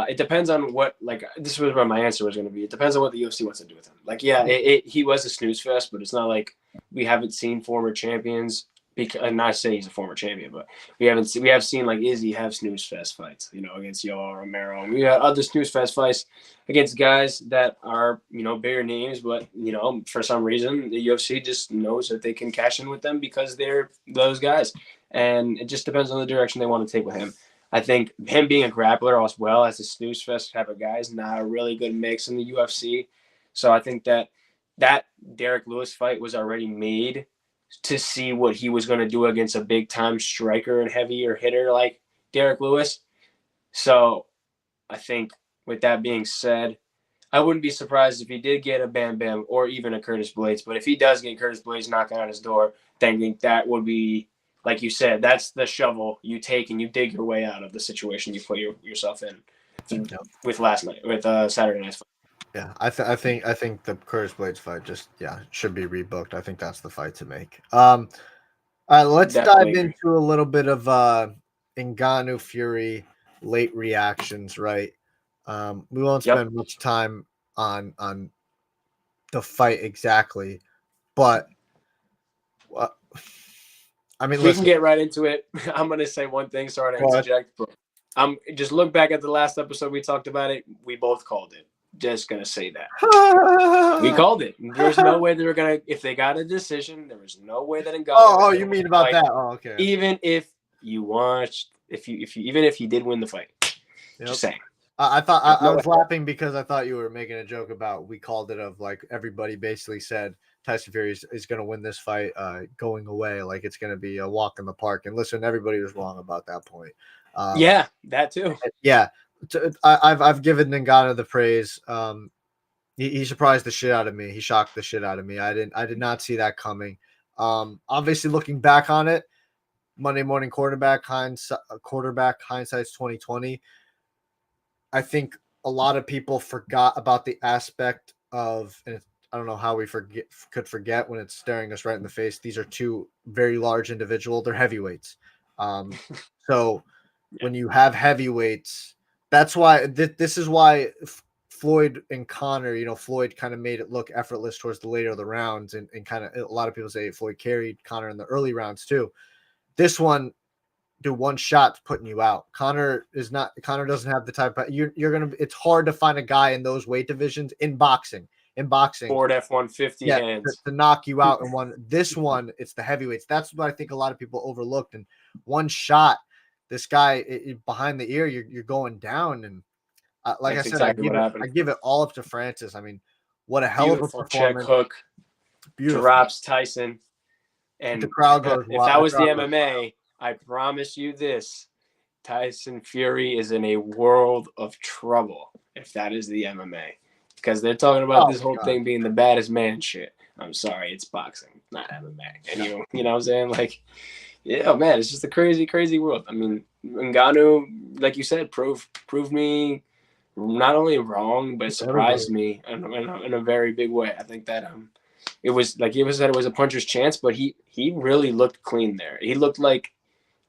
it depends on what, like, this was where my answer was going to be. It depends on what the UFC wants to do with him. Like, he was a snooze fest, but it's not like we haven't seen former champions. And not say he's a former champion, but we have seen like Izzy have snooze fest fights, against Yoel Romero. And we had other snooze fest fights against guys that are, bigger names, but for some reason the UFC just knows that they can cash in with them because they're those guys. And it just depends on the direction they want to take with him. I think him being a grappler as well as a snooze fest type of guy is not a really good mix in the UFC. So I think that Derek Lewis fight was already made to see what he was going to do against a big-time striker and heavier hitter like Derek Lewis. So I think with that being said, I wouldn't be surprised if he did get a Bam Bam or even a Curtis Blades. But if he does get Curtis Blades knocking on his door, then that would be, like you said, that's the shovel you take and you dig your way out of the situation you put yourself in with Saturday night's fight. Yeah, I think the Curtis Blades fight just should be rebooked. I think that's the fight to make. All right, let's Definitely dive agree. into a little bit of Ngannou Fury late reactions, right? We won't spend much time on the fight exactly, but I mean, We listen, can get right into it. I'm gonna say one thing. Sorry to interject, but just look back at the last episode we talked about it. We both called it. Just gonna say that we called it. There's no way they were gonna. If they got a decision, there was no way that Ngannou. Oh, you mean about that? Oh, okay. Even if you watched, even if he did win the fight, just saying. I thought I was laughing because I thought you were making a joke about we called it of like everybody basically said Tyson Fury is going to win this fight going away, like it's going to be a walk in the park. And listen, everybody was wrong about that point. Yeah, that too. Yeah, I've given Ngannou the praise. He surprised the shit out of me. He shocked the shit out of me. I did not see that coming. Obviously, looking back on it, Monday morning quarterback hindsight's 2020. I think a lot of people forgot about the aspect of, and I don't know how we could forget when it's staring us right in the face. These are two very large individuals. They're heavyweights. So when you have heavyweights, that's why this is why Floyd and Conor, Floyd kind of made it look effortless towards the later of the rounds, and kind of a lot of people say Floyd carried Conor in the early rounds too. This one, one shot's putting you out. Conor doesn't have the type of it's hard to find a guy in those weight divisions in boxing. Ford F-150 hands to knock you out in one. This one, it's the heavyweights. That's what I think a lot of people overlooked. And one shot, this guy behind the ear, you're going down. And like that's I said, exactly I give it all up to Francis. I mean, what a hell of a performance! Check hook, drops Tyson, and the crowd goes wild. If that was the MMA, I promise you this: Tyson Fury is in a world of trouble if that is the MMA, because they're talking about this whole thing being the baddest man shit. I'm sorry, it's boxing, not MMA. And you know what I'm saying? Like, yeah, man, it's just a crazy, crazy world. I mean, Ngannou, like you said, proved me not only wrong, but surprised me in a very big way. I think that it was like you said, it was a puncher's chance, but he really looked clean there. He looked like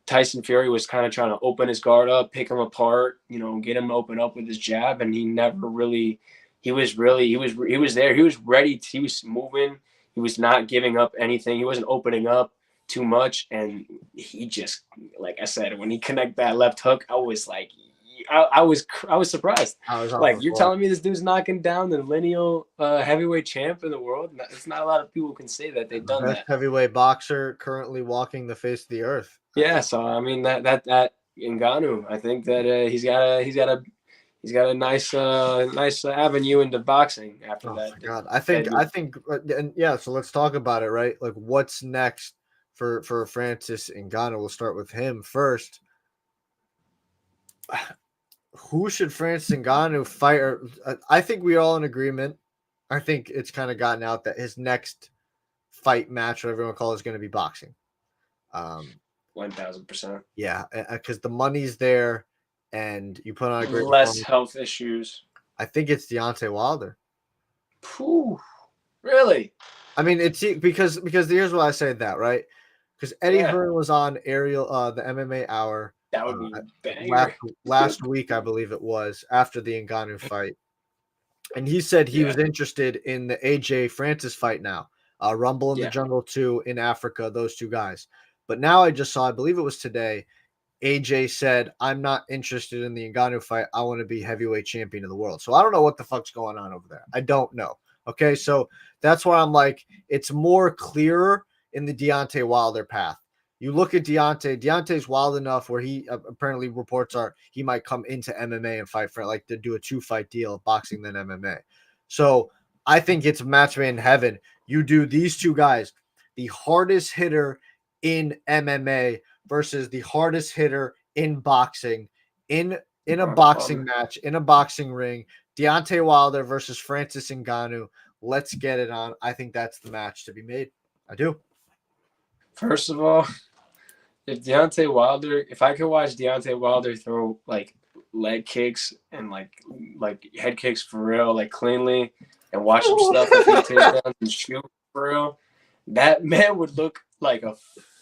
Tyson Fury was kind of trying to open his guard up, pick him apart, get him to open up with his jab, and he never really. He was there. He was ready. He was moving. He was not giving up anything. He wasn't opening up too much, and he just, like I said, when he connected that left hook, I was like, I was surprised. Like, you're telling me this dude's knocking down the lineal heavyweight champ in the world? It's not a lot of people can say that they've done that. Heavyweight boxer currently walking the face of the earth. Yeah, so I mean that Ngannou, I think that he's got a nice avenue into boxing after that. My God, I think, and yeah. So let's talk about it, right? Like, what's next for Francis Ngannou? We'll start with him first. Who should Francis Ngannou fight? I think we're all in agreement. I think it's kind of gotten out that his next fight match, whatever you want to call it, is going to be boxing. 1,000%. Yeah, because the money's there, and you put on a great less health issues. I think it's Deontay Wilder. Whew. Really? I mean, it's because here's why I say that, right? Because Eddie Hearn was on Ariel, the MMA Hour. That would be banger. Last week, I believe it was, after the Ngannou fight. And he said he was interested in the AJ Francis fight now. Rumble in the Jungle 2 in Africa, those two guys. But now I just saw, I believe it was today, AJ said, I'm not interested in the Ngannou fight. I want to be heavyweight champion of the world. So I don't know what the fuck's going on over there. I don't know. Okay, so that's why I'm like, it's more clearer in the Deontay Wilder path. You look at Deontay's wild enough where he apparently reports are he might come into MMA and fight for like to do a 2-fight deal of boxing than MMA. So I think it's match made in heaven. You do these two guys, the hardest hitter in MMA versus the hardest hitter in boxing, in a boxing match, in a boxing ring. Deontay Wilder versus Francis Ngannou. Let's get it on. I think that's the match to be made. I do. First of all, if I could watch Deontay Wilder throw like leg kicks and like head kicks for real, like cleanly, and watch some stuff like he takedowns and shoot for real, that man would look like a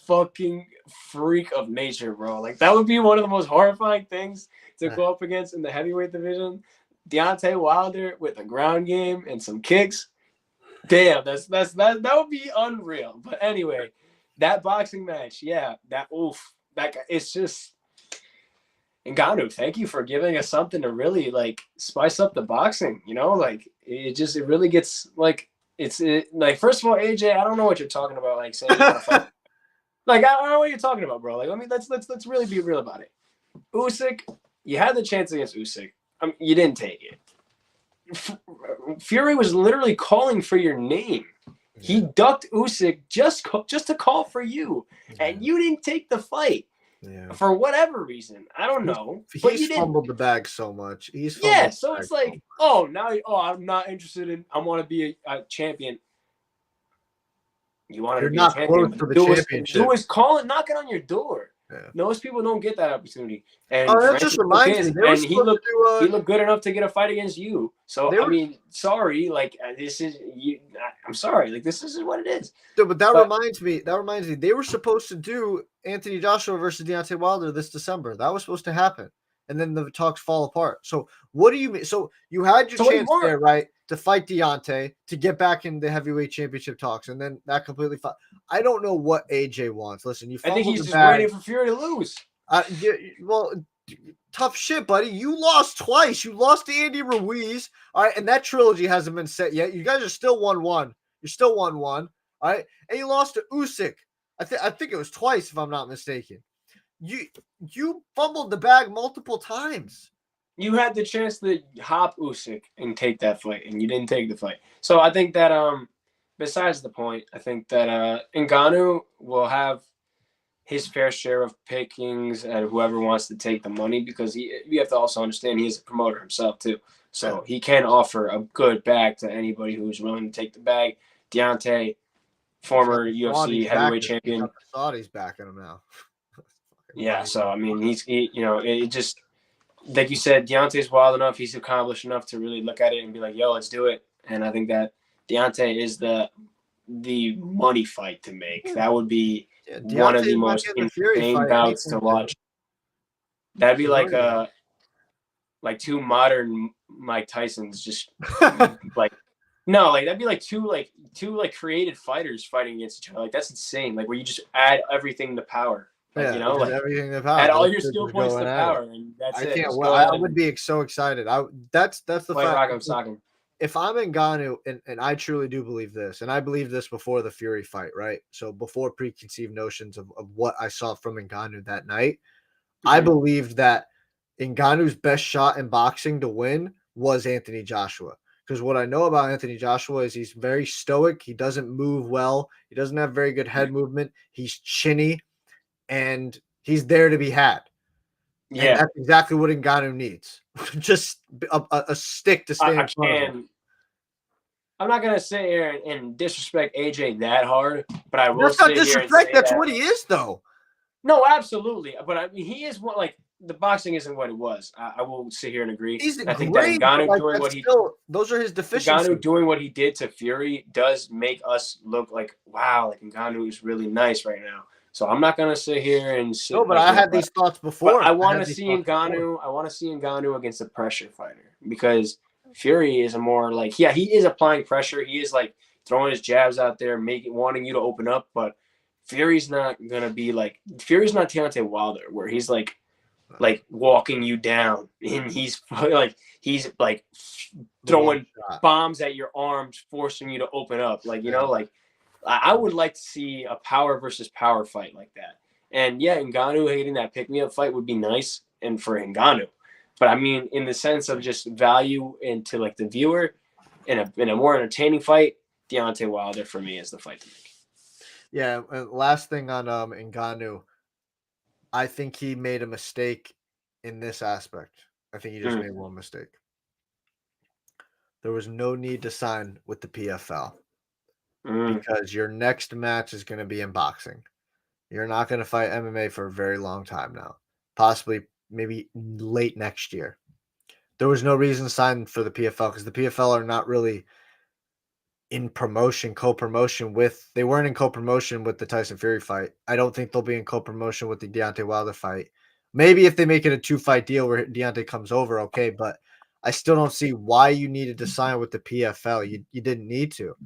fucking freak of nature, bro. Like that would be one of the most horrifying things to go up against in the heavyweight division. Deontay Wilder with a ground game and some kicks. Damn, that would be unreal. But anyway, that boxing match, yeah, that it's just Ngannou, thank you for giving us something to really like spice up the boxing. Like it really gets like like first of all, AJ, I don't know what you're talking about. Like saying you want to fight. Like I don't know what you're talking about, bro. Like let's really be real about it. Usyk, you had the chance against Usyk. You didn't take it. Fury was literally calling for your name. He ducked Usyk just to call for you, and you didn't take the fight for whatever reason. I don't know. But He's fumbled the bag so much. So it's like, I'm not interested in. I want to be a champion. You want to be a champion? Close to the championship. Who is knocking on your door? Yeah. Most people don't get that opportunity. And that just reminds me. And he looked good enough to get a fight against you. So sorry, like this is you. I'm sorry, like this is what it is. But that reminds me. They were supposed to do Anthony Joshua versus Deontay Wilder this December. That was supposed to happen, and then the talks fall apart. So what do you mean? So you had your chance there, right, to fight Deontay to get back in the heavyweight championship talks, and then that completely. I don't know what AJ wants. Listen, I think he's just waiting for Fury to lose. Tough shit, buddy. You lost twice. You lost to Andy Ruiz. All right, and that trilogy hasn't been set yet. You guys are still 1-1. You're still 1-1. All right, and you lost to Usyk. I think it was twice, if I'm not mistaken. You fumbled the bag multiple times. You had the chance to hop Usyk and take that fight, and you didn't take the fight. So I think that besides the point, I think that Ngannou will have his fair share of pickings and whoever wants to take the money, because you have to also understand he's a promoter himself too. So he can offer a good bag to anybody who's willing to take the bag. Deontay, former UFC heavyweight champion. Saudi's backing him now. Yeah, so I mean, it just like you said, Deontay's wild enough. He's accomplished enough to really look at it and be like, "Yo, let's do it." And I think that Deontay is the money fight to make. That would be one of the most insane bouts to watch. That'd be like two modern Mike Tysons, just that'd be like two created fighters fighting against each other. Like that's insane. Like where you just add everything to power. Everything to power. Add all your skill points to power, and that's it. I would be so excited. That's the fact. If I'm Ngannou, and I truly do believe this, and I believe this before the Fury fight, right? So before preconceived notions of what I saw from Ngannou that night, I believed that Ngannou's best shot in boxing to win was Anthony Joshua. Because what I know about Anthony Joshua is he's very stoic. He doesn't move well. He doesn't have very good head movement. He's chinny, and he's there to be had. Yeah, and that's exactly what Ngannou needs. Just a stick to stand in front of him. I'm not gonna sit here and disrespect AJ that hard, but I will. That's not disrespect. That's what he is, though. No, absolutely. But I mean, he is what the boxing isn't what it was. I will sit here and agree. I think that Ngannou doing what those are his deficiencies. Ngannou doing what he did to Fury does make us look like, wow, like Ngannou is really nice right now. So I'm not gonna sit here and sit. No, but I had these thoughts before. I want to see Ngannou. I want to see Ngannou against a pressure fighter, because Fury is a more like, he is applying pressure. He is like throwing his jabs out there, wanting you to open up. But Fury's not gonna be like, Fury's not Deontay Wilder, where he's like walking you down, and he's like throwing bombs at your arms, forcing you to open up. I would like to see a power versus power fight like that. And yeah, Ngannou hitting that pick-me-up fight would be nice, and for Ngannou. But I mean, in the sense of just value into like the viewer, in a more entertaining fight, Deontay Wilder for me is the fight to make. Yeah, and last thing on Ngannou, I think he made a mistake in this aspect. I think he just made one mistake. There was no need to sign with the PFL. Because your next match is going to be in boxing. You're not going to fight MMA for a very long time now, possibly maybe late next year. There was no reason to sign for the PFL because the PFL are not really in co-promotion with. They weren't in co-promotion with the Tyson Fury fight. I don't think they'll be in co-promotion with the Deontay Wilder fight. Maybe if they make it a 2-fight deal where Deontay comes over, okay, but I still don't see why you needed to sign with the PFL. You didn't need to.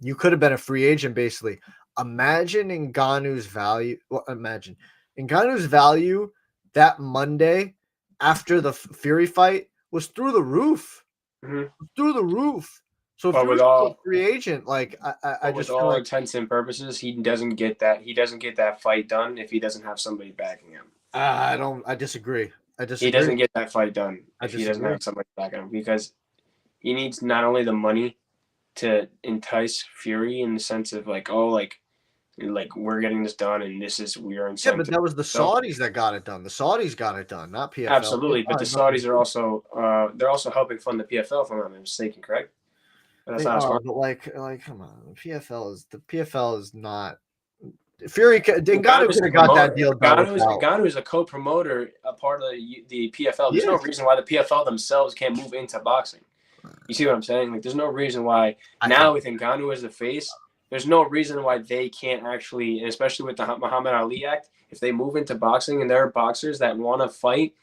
You could have been a free agent basically. Imagine Ngannou's value. Well, imagine Ngannou's value that Monday after the Fury fight was through the roof. Through the roof. So if But he with was all a free agent, like I with just feel all like intents and purposes, he doesn't get that. He doesn't get that fight done if he doesn't have somebody backing him. I disagree. He doesn't get that fight done if he doesn't disagree. have somebody backing him because he needs not only the money to entice Fury in the sense of like, oh, like we're getting this done and this is we are Yeah, but incentive. that was the Saudis that got it done. The Saudis got it done, not PFL. Absolutely, but the Saudis are also they're also helping fund the PFL, if I'm not mistaken, correct? That's They not are, smart. but like, come on, the PFL is not. Fury Ngannou could have got that deal done without. Ngannou is a co-promoter, a part of the PFL. There's no Yes. reason why the PFL themselves can't move into boxing. You see what I'm saying? Like, there's no reason why now with Ngannou as the face, there's no reason why they can't actually, and especially with the Muhammad Ali Act, if they move into boxing and there are boxers that want to fight,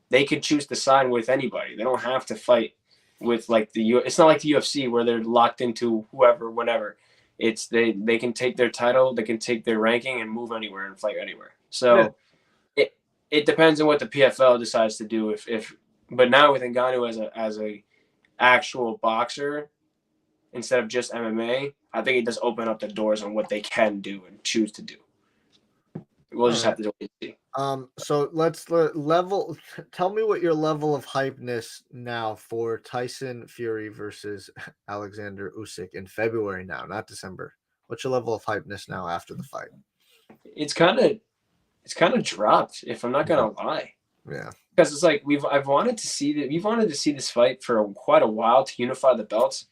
they could choose to sign with anybody. They don't have to fight with like it's not like the UFC where they're locked into whoever, whenever. It's they can take their title, they can take their ranking and move anywhere and fight anywhere. So it depends on what the PFL decides to do. But now with Ngannou as a actual boxer instead of just MMA, I think it does open up the doors on what they can do and choose to do. We'll just have to do it. So let's level. Tell me what your level of hypeness now for Tyson Fury versus Alexander Usyk in February now, not December. What's your level of hypeness now after the fight? It's kind of dropped, if I'm not gonna lie. Yeah, because it's like we've wanted to see this fight for quite a while to unify the belts,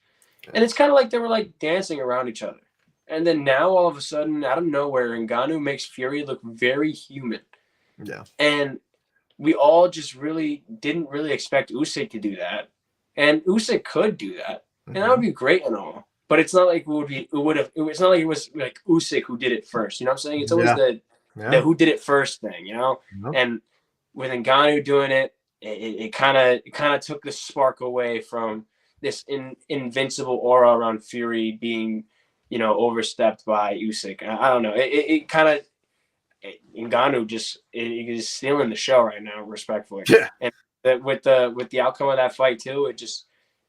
and it's kind of like they were like dancing around each other, and then now all of a sudden out of nowhere, Ngannou makes Fury look very human. Yeah, and we all just didn't really expect Usyk to do that, and Usyk could do that, and that would be great and all. But it's not like it's not like it was like Usyk who did it first. You know what I'm saying? It's always the who did it first thing, you know? And with Ngannou doing it, it kind of took the spark away from this invincible aura around Fury being, overstepped by Usyk. I don't know. It kind of Ngannou just is stealing the show right now, respectfully. Yeah. And with the outcome of that fight too,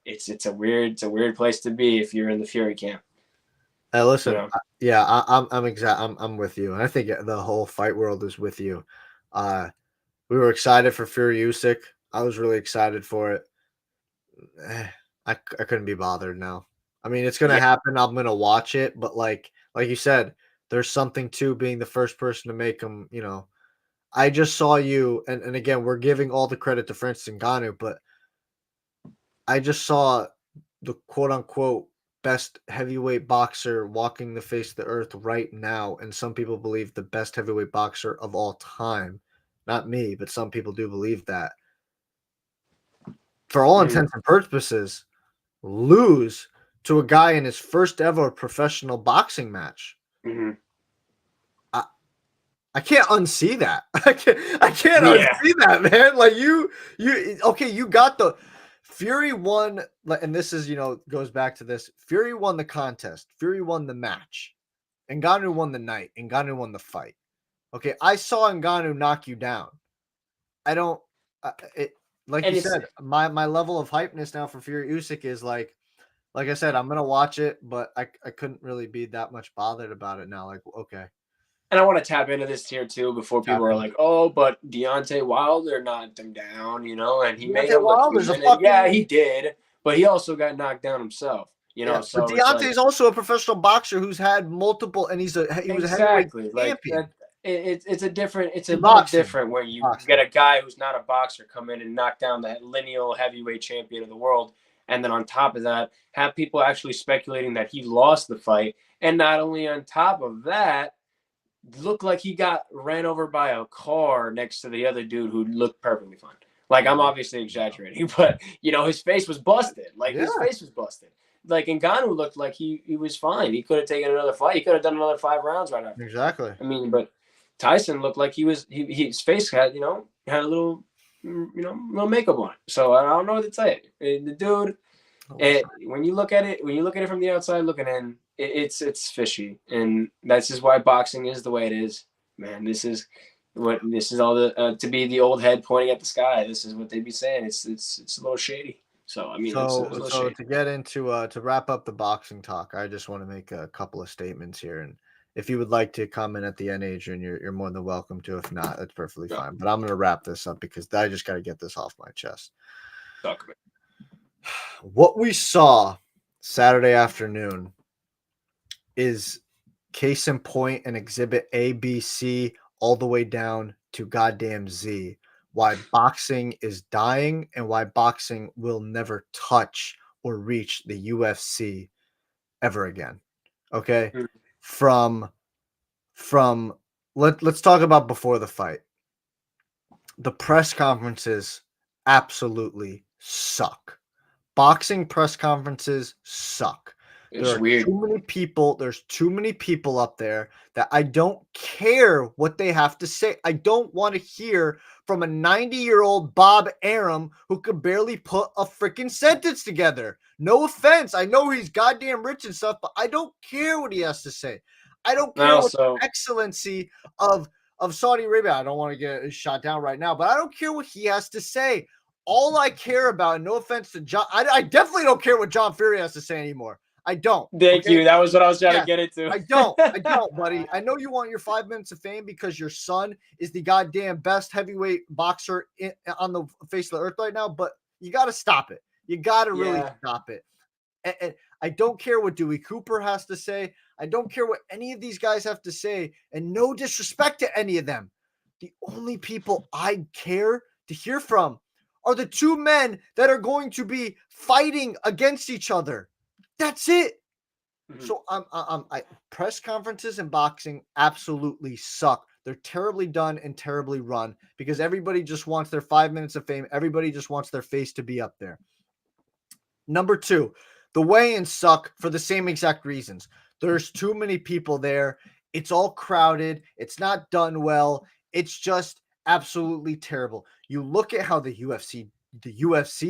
it's a weird place to be if you're in the Fury camp. Listen, I'm with you, and I think the whole fight world is with you. We were excited for Fury Usyk. I was really excited for it. I couldn't be bothered now. I mean, it's gonna happen. I'm gonna watch it, but like you said, there's something to being the first person to make them. I just saw you, and again, we're giving all the credit to Francis Ngannou, but I just saw the quote unquote best heavyweight boxer walking the face of the earth right now, and some people believe the best heavyweight boxer of all time. Not me, but some people do believe that. For all intents and purposes, lose to a guy in his first ever professional boxing match. I can't unsee that. I can't unsee that, man. Like you got the Fury won, and this is, goes back to this. Fury won the contest. Fury won the match. Ngannou won the night. Ngannou won the fight. Okay, I saw Ngannou knock you down. I don't. You said, my level of hypeness now for Fury Usyk is like I said, I'm gonna watch it, but I couldn't really be that much bothered about it now. Like, okay. And I want to tap into this here too before people are like, "Oh, but Deontay Wilder knocked him down," and he made him look human. Yeah, he did, but he also got knocked down himself. So but Deontay's also a professional boxer who's had multiple, and he was a heavyweight champion. It's a little different when you get a guy who's not a boxer come in and knock down the lineal heavyweight champion of the world, and then on top of that, have people actually speculating that he lost the fight, and not only on top of that, looked like he got ran over by a car next to the other dude who looked perfectly fine. Like, I'm obviously exaggerating, but his face was busted. Like, his face was busted. Like, Ngannou looked like he was fine. He could have taken another fight. He could have done another 5 rounds right after. Exactly. I mean, but Tyson looked like his face had a little little makeup on it. So I don't know what to say. The dude, when you look at it from the outside looking in, it's fishy, and that's just why boxing is the way it is. Man, this is all the to be the old head pointing at the sky. This is what they'd be saying. It's a little shady. So I mean, it's a little shady. To get into to wrap up the boxing talk, I just want to make a couple of statements here, and if you would like to comment at the end, Adrian, you're more than welcome to. If not, that's perfectly fine. But I'm going to wrap this up because I just got to get this off my chest. Talk about it. What we saw Saturday afternoon is case in point and exhibit A, B, C, all the way down to goddamn Z. Why boxing is dying and why boxing will never touch or reach the UFC ever again. Okay? From let's talk about before the fight. The press conferences absolutely suck. Boxing press conferences suck. There's too many people. There's too many people up there that I don't care what they have to say. I don't want to hear from a 90-year-old Bob Arum who could barely put a freaking sentence together. No offense. I know he's goddamn rich and stuff, but I don't care what he has to say. I don't care what the excellency of Saudi Arabia. I don't want to get shot down right now, but I don't care what he has to say. All I care about, and no offense to John, I definitely don't care what John Fury has to say anymore. I don't. Thank you. That was what I was trying to get into. I don't, buddy. I know you want your 5 minutes of fame because your son is the goddamn best heavyweight boxer on the face of the earth right now, but you got to stop it. You got to really stop it. And I don't care what Dewey Cooper has to say. I don't care what any of these guys have to say, and no disrespect to any of them. The only people I care to hear from are the two men that are going to be fighting against each other. That's it. Mm-hmm. So press conferences in boxing absolutely suck. They're terribly done and terribly run because everybody just wants their 5 minutes of fame. Everybody just wants their face to be up there. Number 2, the weigh-ins suck for the same exact reasons. There's too many people there. It's all crowded. It's not done well. It's just absolutely terrible. You look at how the UFC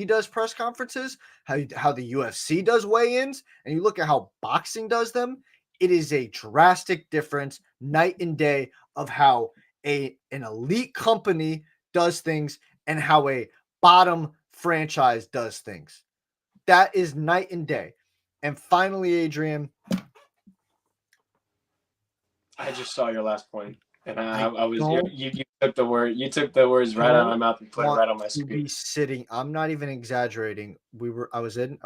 does press conferences, how the UFC does weigh-ins, and you look at how boxing does them. It is a drastic difference, night and day, of how an elite company does things and how a bottom franchise does things. That is night and day. And finally, Adrian, I just saw your last point. And you took the words right out of my mouth and put it right on my screen. I'm not even exaggerating. I was in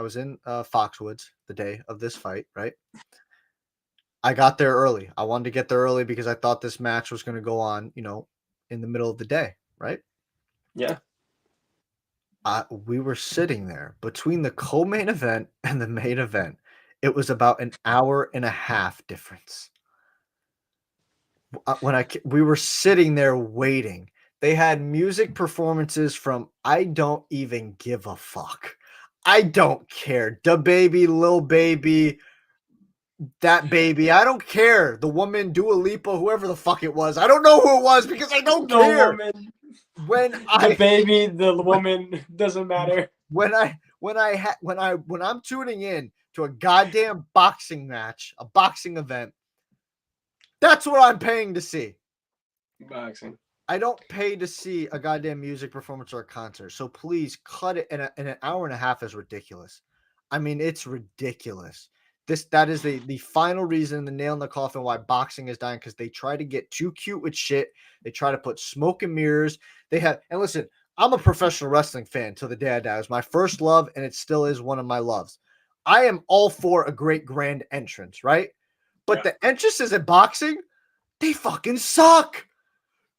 Foxwoods the day of this fight, right? I got there early. I wanted to get there early because I thought this match was going to go on, in the middle of the day, right? Yeah. We were sitting there between the co-main event and the main event. It was about an hour and a half difference. We were sitting there waiting. They had music performances from I don't even give a fuck. I don't care. Da Baby, Lil Baby, that baby. I don't care. The woman, Dua Lipa, whoever the fuck it was. I don't know who it was because I don't care. Woman. The baby, the woman, doesn't matter. When I'm tuning in to a goddamn boxing match, a boxing event, that's what I'm paying to see. Boxing. I don't pay to see a goddamn music performance or a concert. So please cut it. And an hour and a half is ridiculous. I mean, it's ridiculous. That is the final reason, the nail in the coffin, why boxing is dying, because they try to get too cute with shit. They try to put smoke and mirrors. And listen, I'm a professional wrestling fan till the day I die. It was my first love, and it still is one of my loves. I am all for a great grand entrance, right? But the entrances in boxing, they fucking suck.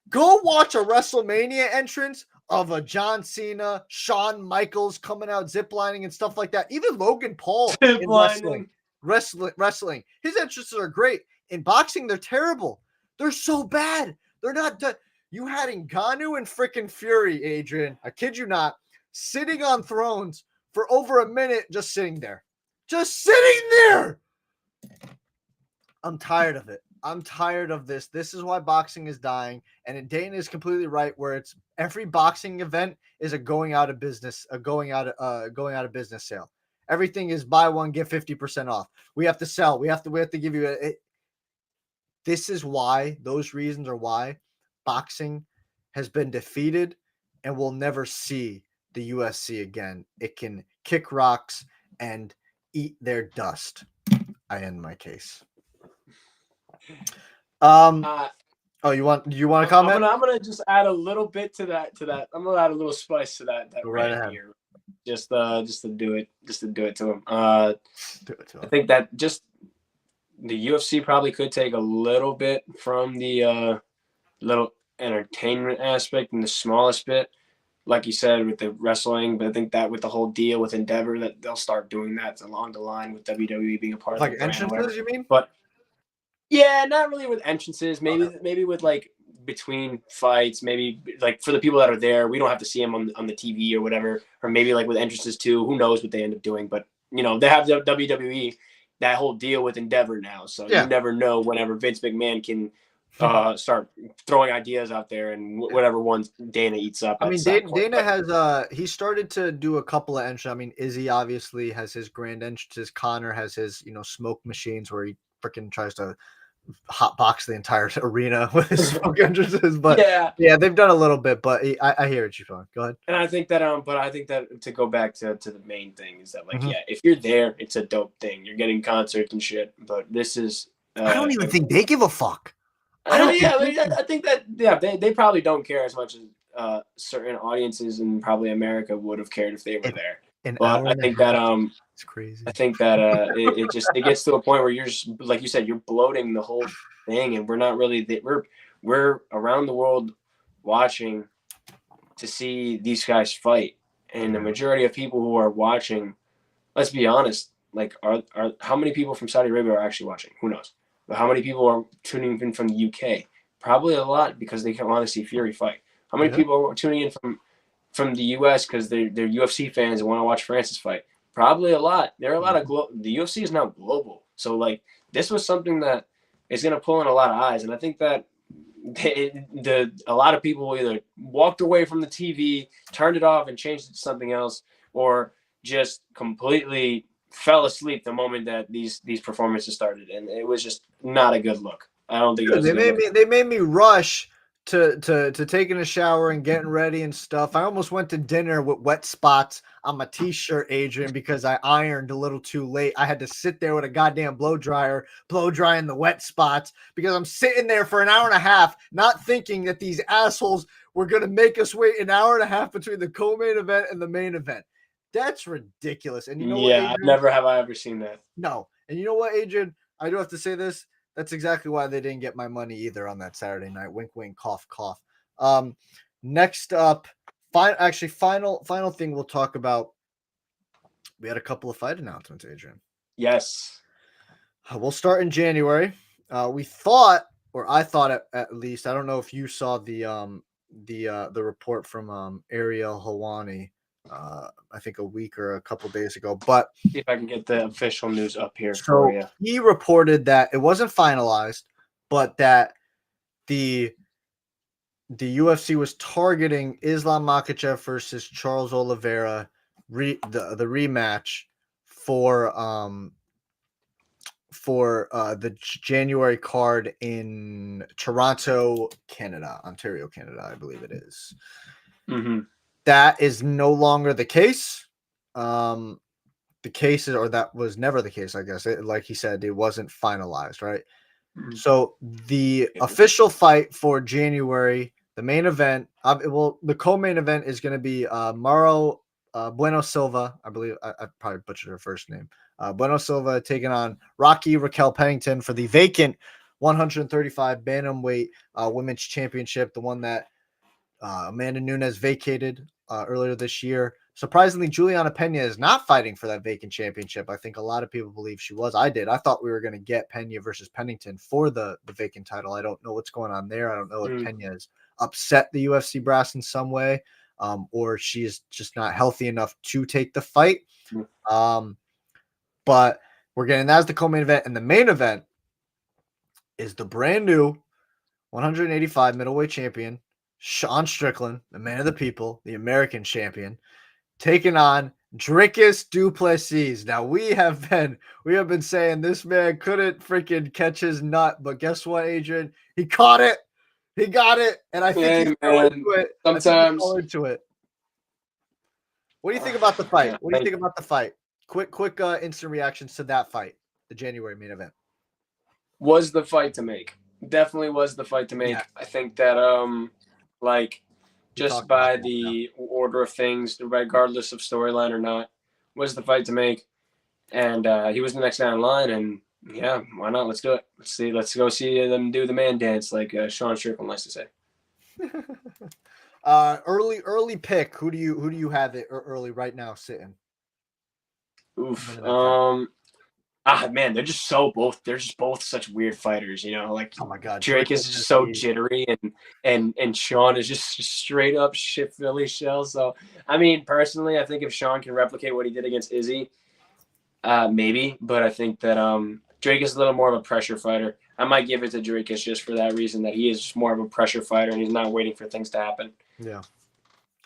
Go watch a WrestleMania entrance of a John Cena, Shawn Michaels coming out ziplining and stuff like that. Even Logan Paul in wrestling. His entrances are great. In boxing, they're terrible. They're so bad. They're not done. You had Ngannou and freaking Fury, Adrian. I kid you not, sitting on thrones for over a minute, just sitting there. Just sitting there. I'm tired of it. I'm tired of this. This is why boxing is dying. And Dana is completely right, where it's every boxing event is a going out of business sale. Everything is buy one, get 50% off. We have to sell. We have to give you this is why, those reasons are why boxing has been defeated and we'll never see the UFC again. It can kick rocks and eat their dust. I end my case. You want to comment? I'm gonna just add a little bit to that. I'm gonna add a little spice to that rant here. Just to do it to him. I think that just the UFC probably could take a little bit from the little entertainment aspect and the smallest bit, like you said, with the wrestling. But I think that with the whole deal with Endeavor, that they'll start doing that along the line with WWE being a part of like entrances, you mean? But yeah, not really with entrances. Maybe with like between fights. Maybe like for the people that are there, we don't have to see them on the TV or whatever. Or maybe like with entrances too. Who knows what they end up doing? But they have the WWE, that whole deal with Endeavor now. So you never know whenever Vince McMahon can start throwing ideas out there and whatever ones Dana eats up. I mean, Dana has he started to do a couple of entrances. I mean, Izzy obviously has his grand entrances. Connor has his smoke machines where he freaking tries to hotbox the entire arena with his smoke entrances. But yeah, they've done a little bit. But I hear what you're saying. Go ahead. And I think that to go back to the main thing is that if you're there, it's a dope thing. You're getting concerts and shit. But this is I don't even think they give a fuck. I think that they probably don't care as much as certain audiences in probably America would have cared if they were there. But I think that it's crazy. I think that it gets to a point where you're just, like you said, you're bloating the whole thing, and we're not really we're around the world watching to see these guys fight, and the majority of people who are watching, let's be honest, like are how many people from Saudi Arabia are actually watching? Who knows? But how many people are tuning in from the UK? Probably a lot because they want to see Fury fight. How many people are tuning in from the US because they're UFC fans and want to watch Francis fight? Probably a lot. There are a lot of the UFC is now global. So like this was something that is going to pull in a lot of eyes, and I think that a lot of people either walked away from the TV, turned it off, and changed it to something else, or just completely fell asleep the moment that these performances started, and it was just not a good look. I don't think they made me rush to taking a shower and getting ready and stuff. I almost went to dinner with wet spots on my t-shirt, Adrian, because I ironed a little too late. I had to sit there with a goddamn blow drying the wet spots because I'm sitting there for an hour and a half, not thinking that these assholes were going to make us wait an hour and a half between the co-main event and the main event. That's ridiculous. And you know what, Adrian? Never have I ever seen that. No. And you know what, Adrian? I do have to say this. That's exactly why they didn't get my money either on that Saturday night. Wink, wink, cough, cough. Next up, final thing we'll talk about. We had a couple of fight announcements, Adrian. Yes. We'll start in January. We thought, or I thought at least, I don't know if you saw the report from Ariel Helwani. I think a week or a couple days ago, but see if I can get the official news up here for you. He reported that it wasn't finalized, but that the UFC was targeting Islam Makhachev versus Charles Oliveira, the rematch for the January card in Toronto, Canada, Ontario, Canada, I believe it is. Mm-hmm. That is no longer the case. The case is, or that was never the case, I guess. Like he said, it wasn't finalized, right? Mm-hmm. So the official fight for January, the main event, the co-main event is going to be Mauro Bueno Silva. I believe I probably butchered her first name. Bueno Silva taking on Raquel Pennington for the vacant 135 bantamweight women's championship, the one that Amanda Nunes vacated earlier this year. Surprisingly, Juliana Pena is not fighting for that vacant championship. I think a lot of people believe she was. I did. I thought we were going to get Pena versus Pennington for the vacant title. I don't know what's going on there. I don't know if Pena has upset the UFC brass in some way, or she is just not healthy enough to take the fight. But we're getting that as the co-main event. And the main event is the brand new 185 middleweight champion, Sean Strickland, the man of the people, the American champion, taking on Dricus du Plessis. Now we have been saying this man couldn't freaking catch his nut, but guess what, Adrian? He caught it. He got it, and I think he's going into it. Sometimes into it. What do you think about the fight? What do you think about the fight? Quick instant reactions to that fight, the January main event. Was the fight to make. Definitely was the fight to make. Yeah. I think that just by the order of things, regardless of storyline or not, was the fight to make. And he was the next guy in line, and yeah, why not? Let's do it. Let's go see them do the man dance, like Sean Strickland likes to say. Early pick. Who do you have it early right now sitting? Oof. Man, they're just both such weird fighters, you know. Like, oh my god, Drake is just so jittery, and Sean is just straight up shit Philly shell. So, I mean, personally, I think if Sean can replicate what he did against Izzy, maybe. But I think that Drake is a little more of a pressure fighter. I might give it to Drake just for that reason, that he is just more of a pressure fighter and he's not waiting for things to happen. Yeah.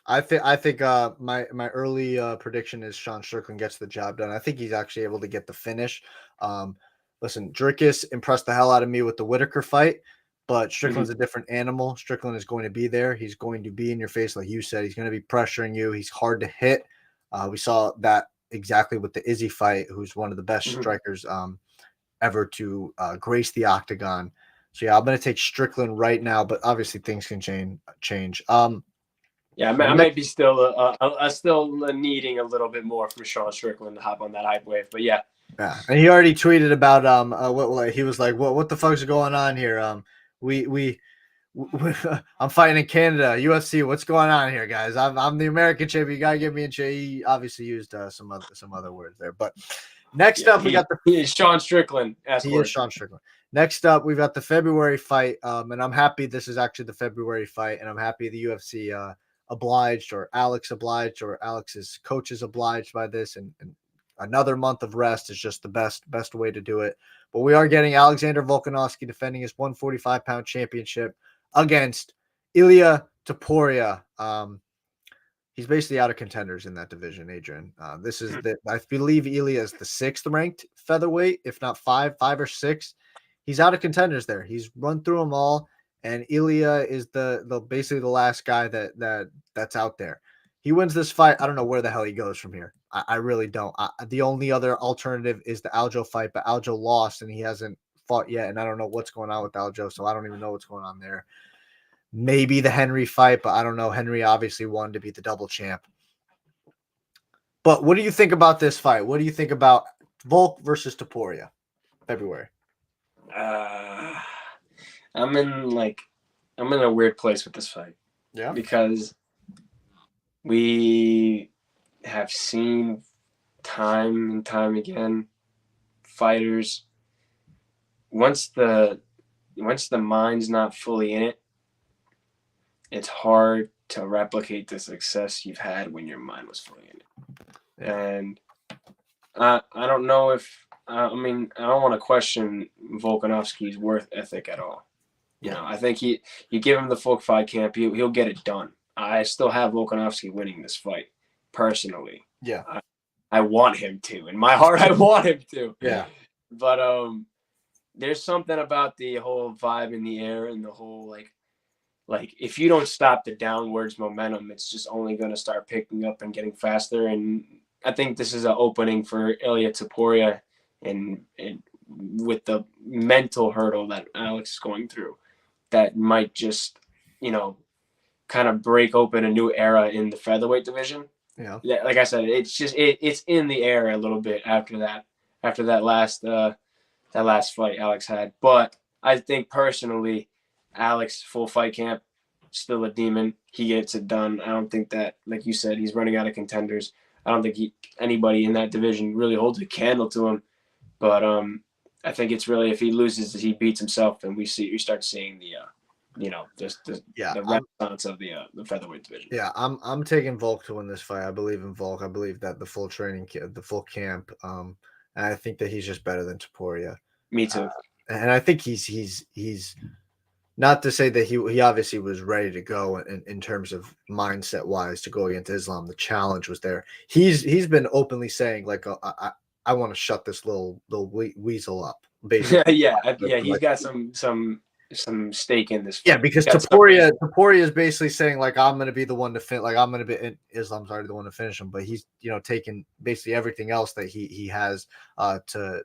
I think my early prediction is Sean Strickland gets the job done. I think he's actually able to get the finish. Listen, Dricus impressed the hell out of me with the Whitaker fight, but Strickland's a different animal. Strickland is going to be there. He's going to be in your face, like you said. He's going to be pressuring you. He's hard to hit. We saw that exactly with the Izzy fight, who's one of the best strikers ever to grace the octagon. So yeah, I'm going to take Strickland right now, but obviously things can change. Yeah, I might be still needing a little bit more from Sean Strickland to hop on that hype wave, but yeah. Yeah, and he already tweeted about what he was like, what the fuck's going on here? I'm fighting in Canada, UFC. What's going on here, guys? I'm the American champion. You gotta give me a chance. He obviously used some other words there, but next up we got he is Sean Strickland. He is Sean Strickland. Next up, we've got the February fight, and I'm happy this is actually the February fight, and I'm happy the UFC obliged, or Alex obliged, or Alex's coach is obliged by this, and another month of rest is just the best way to do it. But we are getting Alexander Volkanovski defending his 145-pound championship against Ilia Topuria. He's basically out of contenders in that division, Adrian. This is I believe Ilia is the 6th ranked featherweight, if not 5 or 6. He's out of contenders there. He's run through them all. And Ilia is the basically the last guy that's out there. He wins this fight. I don't know where the hell he goes from here. I really don't. The only other alternative is the Aljo fight, but Aljo lost and he hasn't fought yet. And I don't know what's going on with Aljo, so I don't even know what's going on there. Maybe the Henry fight, but I don't know. Henry obviously won to be the double champ. But what do you think about this fight? What do you think about Volk versus Topuria, February? I'm in a weird place with this fight. Yeah. Because we have seen time and time again fighters, once the mind's not fully in it, it's hard to replicate the success you've had when your mind was fully in it. Yeah. And I don't know if I don't want to question Volkanovski's work ethic at all. You know, I think you give him the full fight camp, he'll get it done. I still have Volkanovski winning this fight, personally. Yeah. I want him to. In my heart, I want him to. Yeah. But there's something about the whole vibe in the air and the whole like if you don't stop the downwards momentum, it's just only going to start picking up and getting faster. And I think this is an opening for Ilia Topuria and with the mental hurdle that Alex is going through, that might just, kind of break open a new era in the featherweight division. Yeah. Like I said, it's just it's in the air a little bit after that last fight Alex had. But I think personally, Alex full fight camp, still a demon. He gets it done. I don't think that, like you said, he's running out of contenders. I don't think anybody in that division really holds a candle to him. But I think it's really, if he loses, he beats himself, and we start seeing the renaissance of the featherweight division. Yeah, I'm taking Volk to win this fight. I believe in Volk. I believe that the full the full camp. And I think that he's just better than Topuria. Me too. And I think he's not to say that he obviously was ready to go in terms of mindset wise to go against Islam. The challenge was there. He's been openly saying like, I want to shut this little weasel up. Basically, yeah. He's got some stake in this fight. Yeah, because Topuria is basically saying like, I'm going to be the one to finish. Like, I'm going to be. Islam's already the one to finish him, but he's taking basically everything else that he has to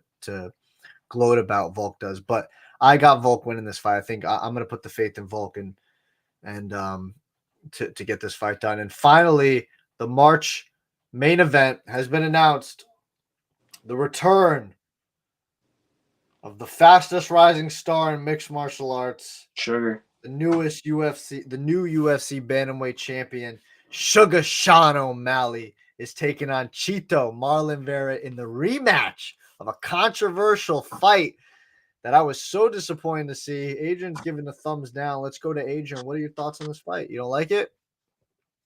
gloat about. Volk does, but I got Volk winning this fight. I think I'm going to put the faith in Volk and to get this fight done. And finally, the March main event has been announced. The return of the fastest rising star in mixed martial arts, Sugar, the new UFC bantamweight champion, Sugar Sean O'Malley, is taking on Chito Marlon Vera in the rematch of a controversial fight that I was so disappointed to see. Adrian's giving the thumbs down. Let's go to Adrian. What are your thoughts on this fight? You don't like it?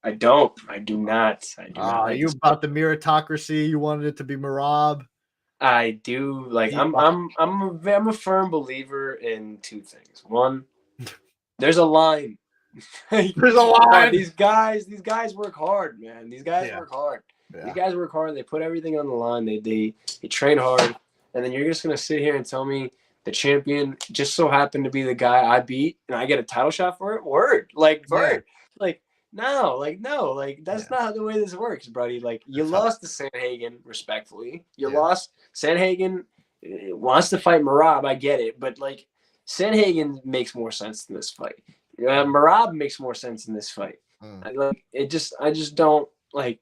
I don't. I do not. Are you about the meritocracy? You wanted it to be Merab? I do. Like, I'm a firm believer in two things. One, there's a line. There's a line. These guys work hard, man. These guys work hard. Yeah. These guys work hard. They put everything on the line. They train hard. And then you're just gonna sit here and tell me the champion just so happened to be the guy I beat and I get a title shot for it? Word. Like, word. Yeah. No, that's not the way this works, buddy. Like, you lost to Sandhagen respectfully. You lost. Sandhagen wants to fight Merab. I get it, but like, Sandhagen makes more sense in this fight. Merab makes more sense in this fight. I just don't like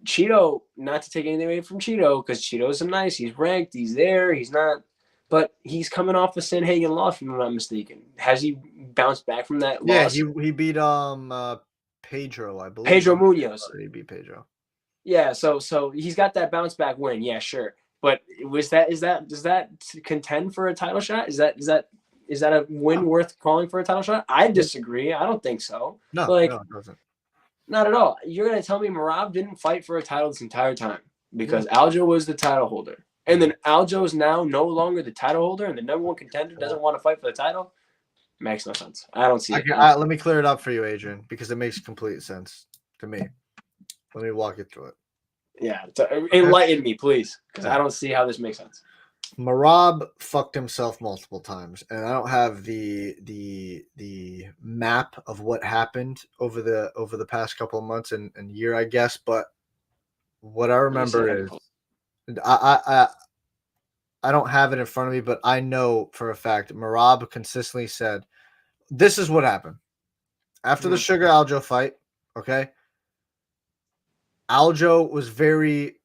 Cheeto. Not to take anything away from Cheeto, because Cheeto's he's ranked, he's there, he's not. But he's coming off a Sandhagen loss, if I'm not mistaken. Has he bounced back from that loss? Yeah, he beat Pedro, I believe. Pedro Munoz. He beat Pedro. Yeah, so he's got that bounce back win. Yeah, sure. But does that contend for a title shot? Is that a win worth calling for a title shot? I disagree. I don't think so. No, it doesn't. Not at all. You're gonna tell me Merab didn't fight for a title this entire time because Aljo was the title holder. And then Aljo is now no longer the title holder, and the number one contender doesn't want to fight for the title. Makes no sense. I don't see it. Let me clear it up for you, Adrian, because it makes complete sense to me. Let me walk you through it. Yeah, enlighten me, please, because I don't see how this makes sense. Merab fucked himself multiple times, and I don't have the map of what happened over the past couple of months and year, I guess. But what I remember is I don't have it in front of me, but I know for a fact Merab consistently said, this is what happened. After the Sugar Aljo fight, okay, Aljo was very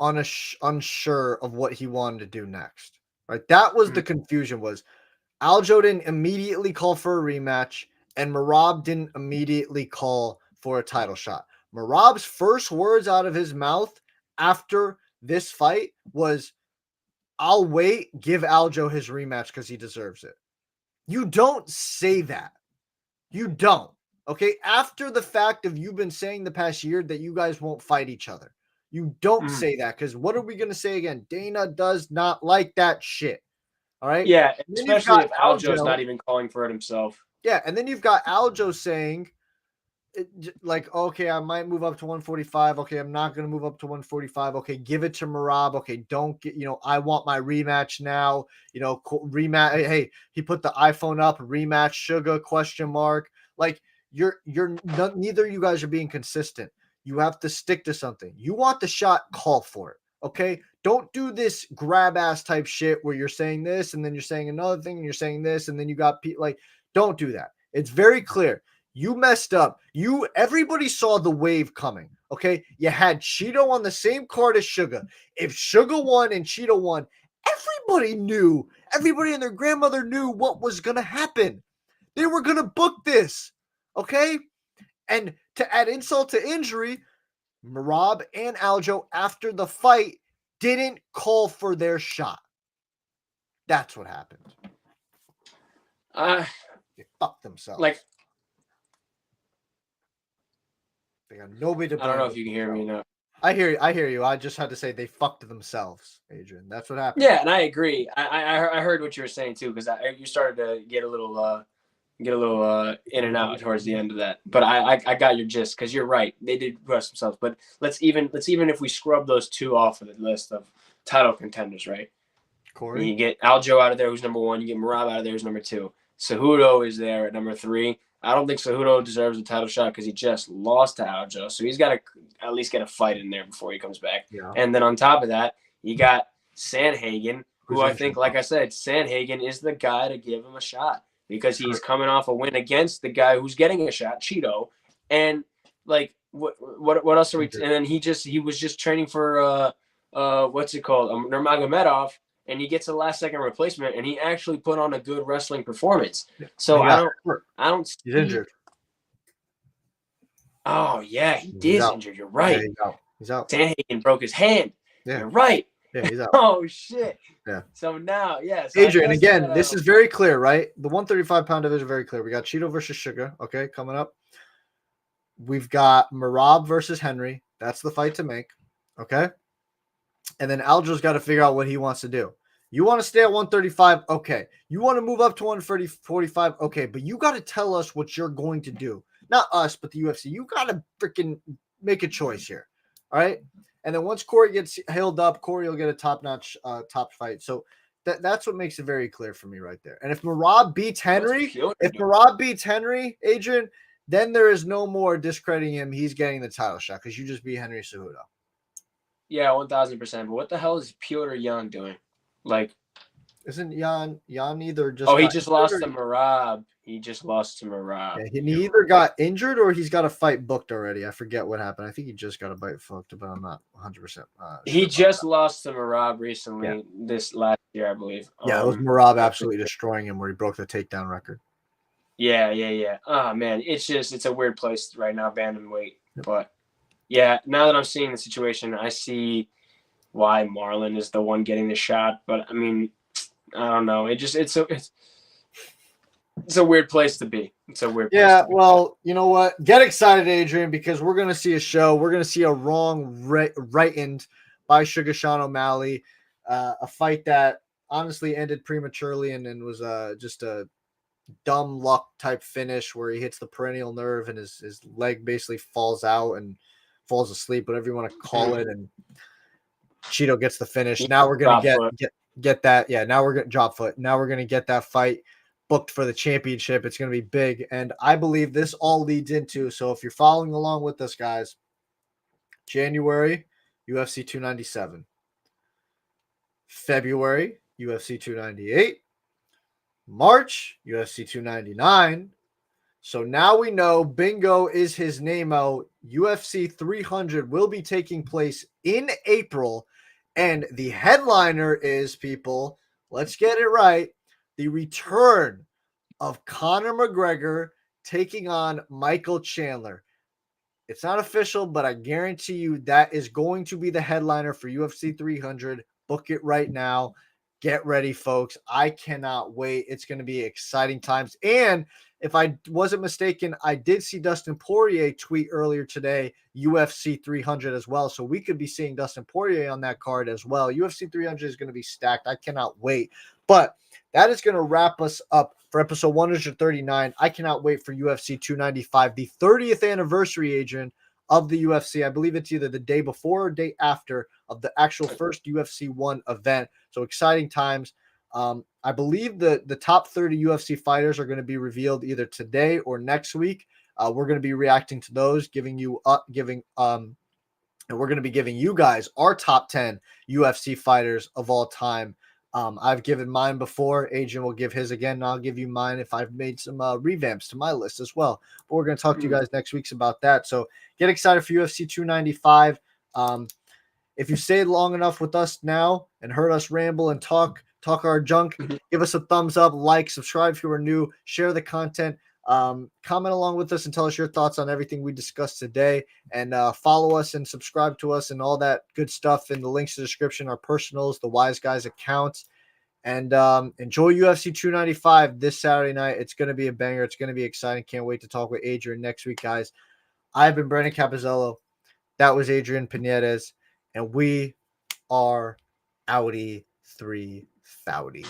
unsure of what he wanted to do next. Right? That was the confusion. Was Aljo didn't immediately call for a rematch, and Merab didn't immediately call for a title shot. Merab's first words out of his mouth after this fight was, I'll wait, give Aljo his rematch because he deserves it. You don't say that. You don't. Okay? After the fact of you've been saying the past year that you guys won't fight each other. You don't say that, because what are we going to say again? Dana does not like that shit. All right? Yeah, especially if Aljo's not even calling for it himself. Yeah, and then you've got Aljo saying, like, okay, I might move up to 145. Okay, I'm not going to move up to 145. Okay, give it to Merab. Okay, don't get, I want my rematch now. Rematch. Hey, he put the iPhone up, rematch Sugar, ? Like, neither of you guys are being consistent. You have to stick to something. You want the shot, call for it. Okay? Don't do this grab ass type shit where you're saying this and then you're saying another thing and you're saying this and then you got don't do that. It's very clear. You messed up. Everybody saw the wave coming. Okay? You had Cheeto on the same card as Sugar. If Sugar won and Cheeto won, everybody knew. Everybody and their grandmother knew what was going to happen. They were going to book this. Okay? And to add insult to injury, Merab and Aljo, after the fight, didn't call for their shot. That's what happened. They fucked themselves. Like, they got nobody to blame. I don't know if you can hear me now. I hear you. I just had to say they fucked themselves, Adrian. That's what happened. Yeah, and I agree. I heard what you were saying too, because you started to get a little in and out towards the end of that. But I got your gist, because you're right. They did rush themselves. But let's even if we scrub those two off of the list of title contenders, right? Corey, you get Aljo out of there, who's number 1. You get Merab out of there, who's number 2. Cejudo is there at number 3. I don't think Cejudo deserves a title shot because he just lost to Aljo, so he's got to at least get a fight in there before he comes back. Yeah. And then on top of that, you got Sandhagen, who I think, like I said, Sandhagen is the guy to give him a shot, because he's coming off a win against the guy who's getting a shot, Cheeto. And like, what else are we? And then he was just training for what's it called, Nurmagomedov, and he gets a last second replacement, and he actually put on a good wrestling performance. So I don't. He's injured. Oh yeah, he is injured. You're right. Yeah, he's out. Sandhagen broke his hand. Yeah. You're right. Yeah, he's out. Oh shit. Yeah. So now, yes. Adrian, again, this is very clear, right? The 135-pound division, very clear. We got Cheeto versus Sugar. Okay, coming up. We've got Merab versus Henry. That's the fight to make. Okay. And then Aljo's got to figure out what he wants to do. You want to stay at 135? Okay. You want to move up to 145? Okay. But you got to tell us what you're going to do. Not us, but the UFC. You got to freaking make a choice here. All right. And then once Corey gets healed up, Corey will get a top-notch top fight. So that's what makes it very clear for me right there. And if Merab beats Henry, Adrian, then there is no more discrediting him. He's getting the title shot because you just beat Henry Cejudo. Yeah, 1,000%. But what the hell is Piotr Jan doing? Like, isn't Jan either just? Oh, he just lost to Merab. He just lost to Merab. Yeah, he either got injured or he's got a fight booked already. I forget what happened. I think he just got a fight booked, but I'm not 100%. Sure he just lost to Merab recently, this last year, I believe. Yeah, it was Merab absolutely destroying him where he broke the takedown record. Yeah. Oh man, it's a weird place right now, bantamweight. Yep. But yeah, now that I'm seeing the situation, I see why Marlon is the one getting the shot. But I mean, I don't know. It's a weird place to be. It's a weird place. Yeah, well, you know what? Get excited, Adrian, because we're going to see a show. We're going to see a wrong right-end by Sugar Sean O'Malley, a fight that honestly ended prematurely and was just a dumb luck type finish where he hits the perennial nerve and his leg basically falls out and falls asleep, whatever you want to call it, and Cheeto gets the finish. Now we're going to get that. Yeah, now we're going to drop foot. Now we're going to get that fight booked for the championship. It's going to be big, and I believe this all leads into, so if you're following along with us, guys, January, UFC 297. February, UFC 298. March, UFC 299. So now we know bingo is his name-o. UFC 300 will be taking place in April, and the headliner is, people, let's get it right, the return of Conor McGregor taking on Michael Chandler. It's not official, but I guarantee you that is going to be the headliner for UFC 300. Book it right now. Get ready, folks. I cannot wait. It's going to be exciting times. And if I wasn't mistaken, I did see Dustin Poirier tweet earlier today, UFC 300 as well. So we could be seeing Dustin Poirier on that card as well. UFC 300 is going to be stacked. I cannot wait. But that is going to wrap us up for episode 139. I cannot wait for UFC 295, the 30th anniversary, Adrian, of the UFC. I believe it's either the day before or day after of the actual first UFC 1 event. So exciting times. I believe the top 30 UFC fighters are going to be revealed either today or next week. We're going to be reacting to those, and we're going to be giving you guys our top 10 UFC fighters of all time. I've given mine before. Adrian will give his again, and I'll give you mine if I've made some revamps to my list as well. But we're going to talk to you guys next week about that. So get excited for UFC 295. If you stayed long enough with us now and heard us ramble and talk our junk, give us a thumbs up, like, subscribe if you are new, share the content. Comment along with us and tell us your thoughts on everything we discussed today. And follow us and subscribe to us and all that good stuff in the links to the description, our personals, the Wise Guys accounts. And enjoy UFC 295 this Saturday night. It's going to be a banger. It's going to be exciting. Can't wait to talk with Adrian next week, guys. I've been Brandon Capozziello. That was Adrian Pineres. And we are Audi 3 Foudy.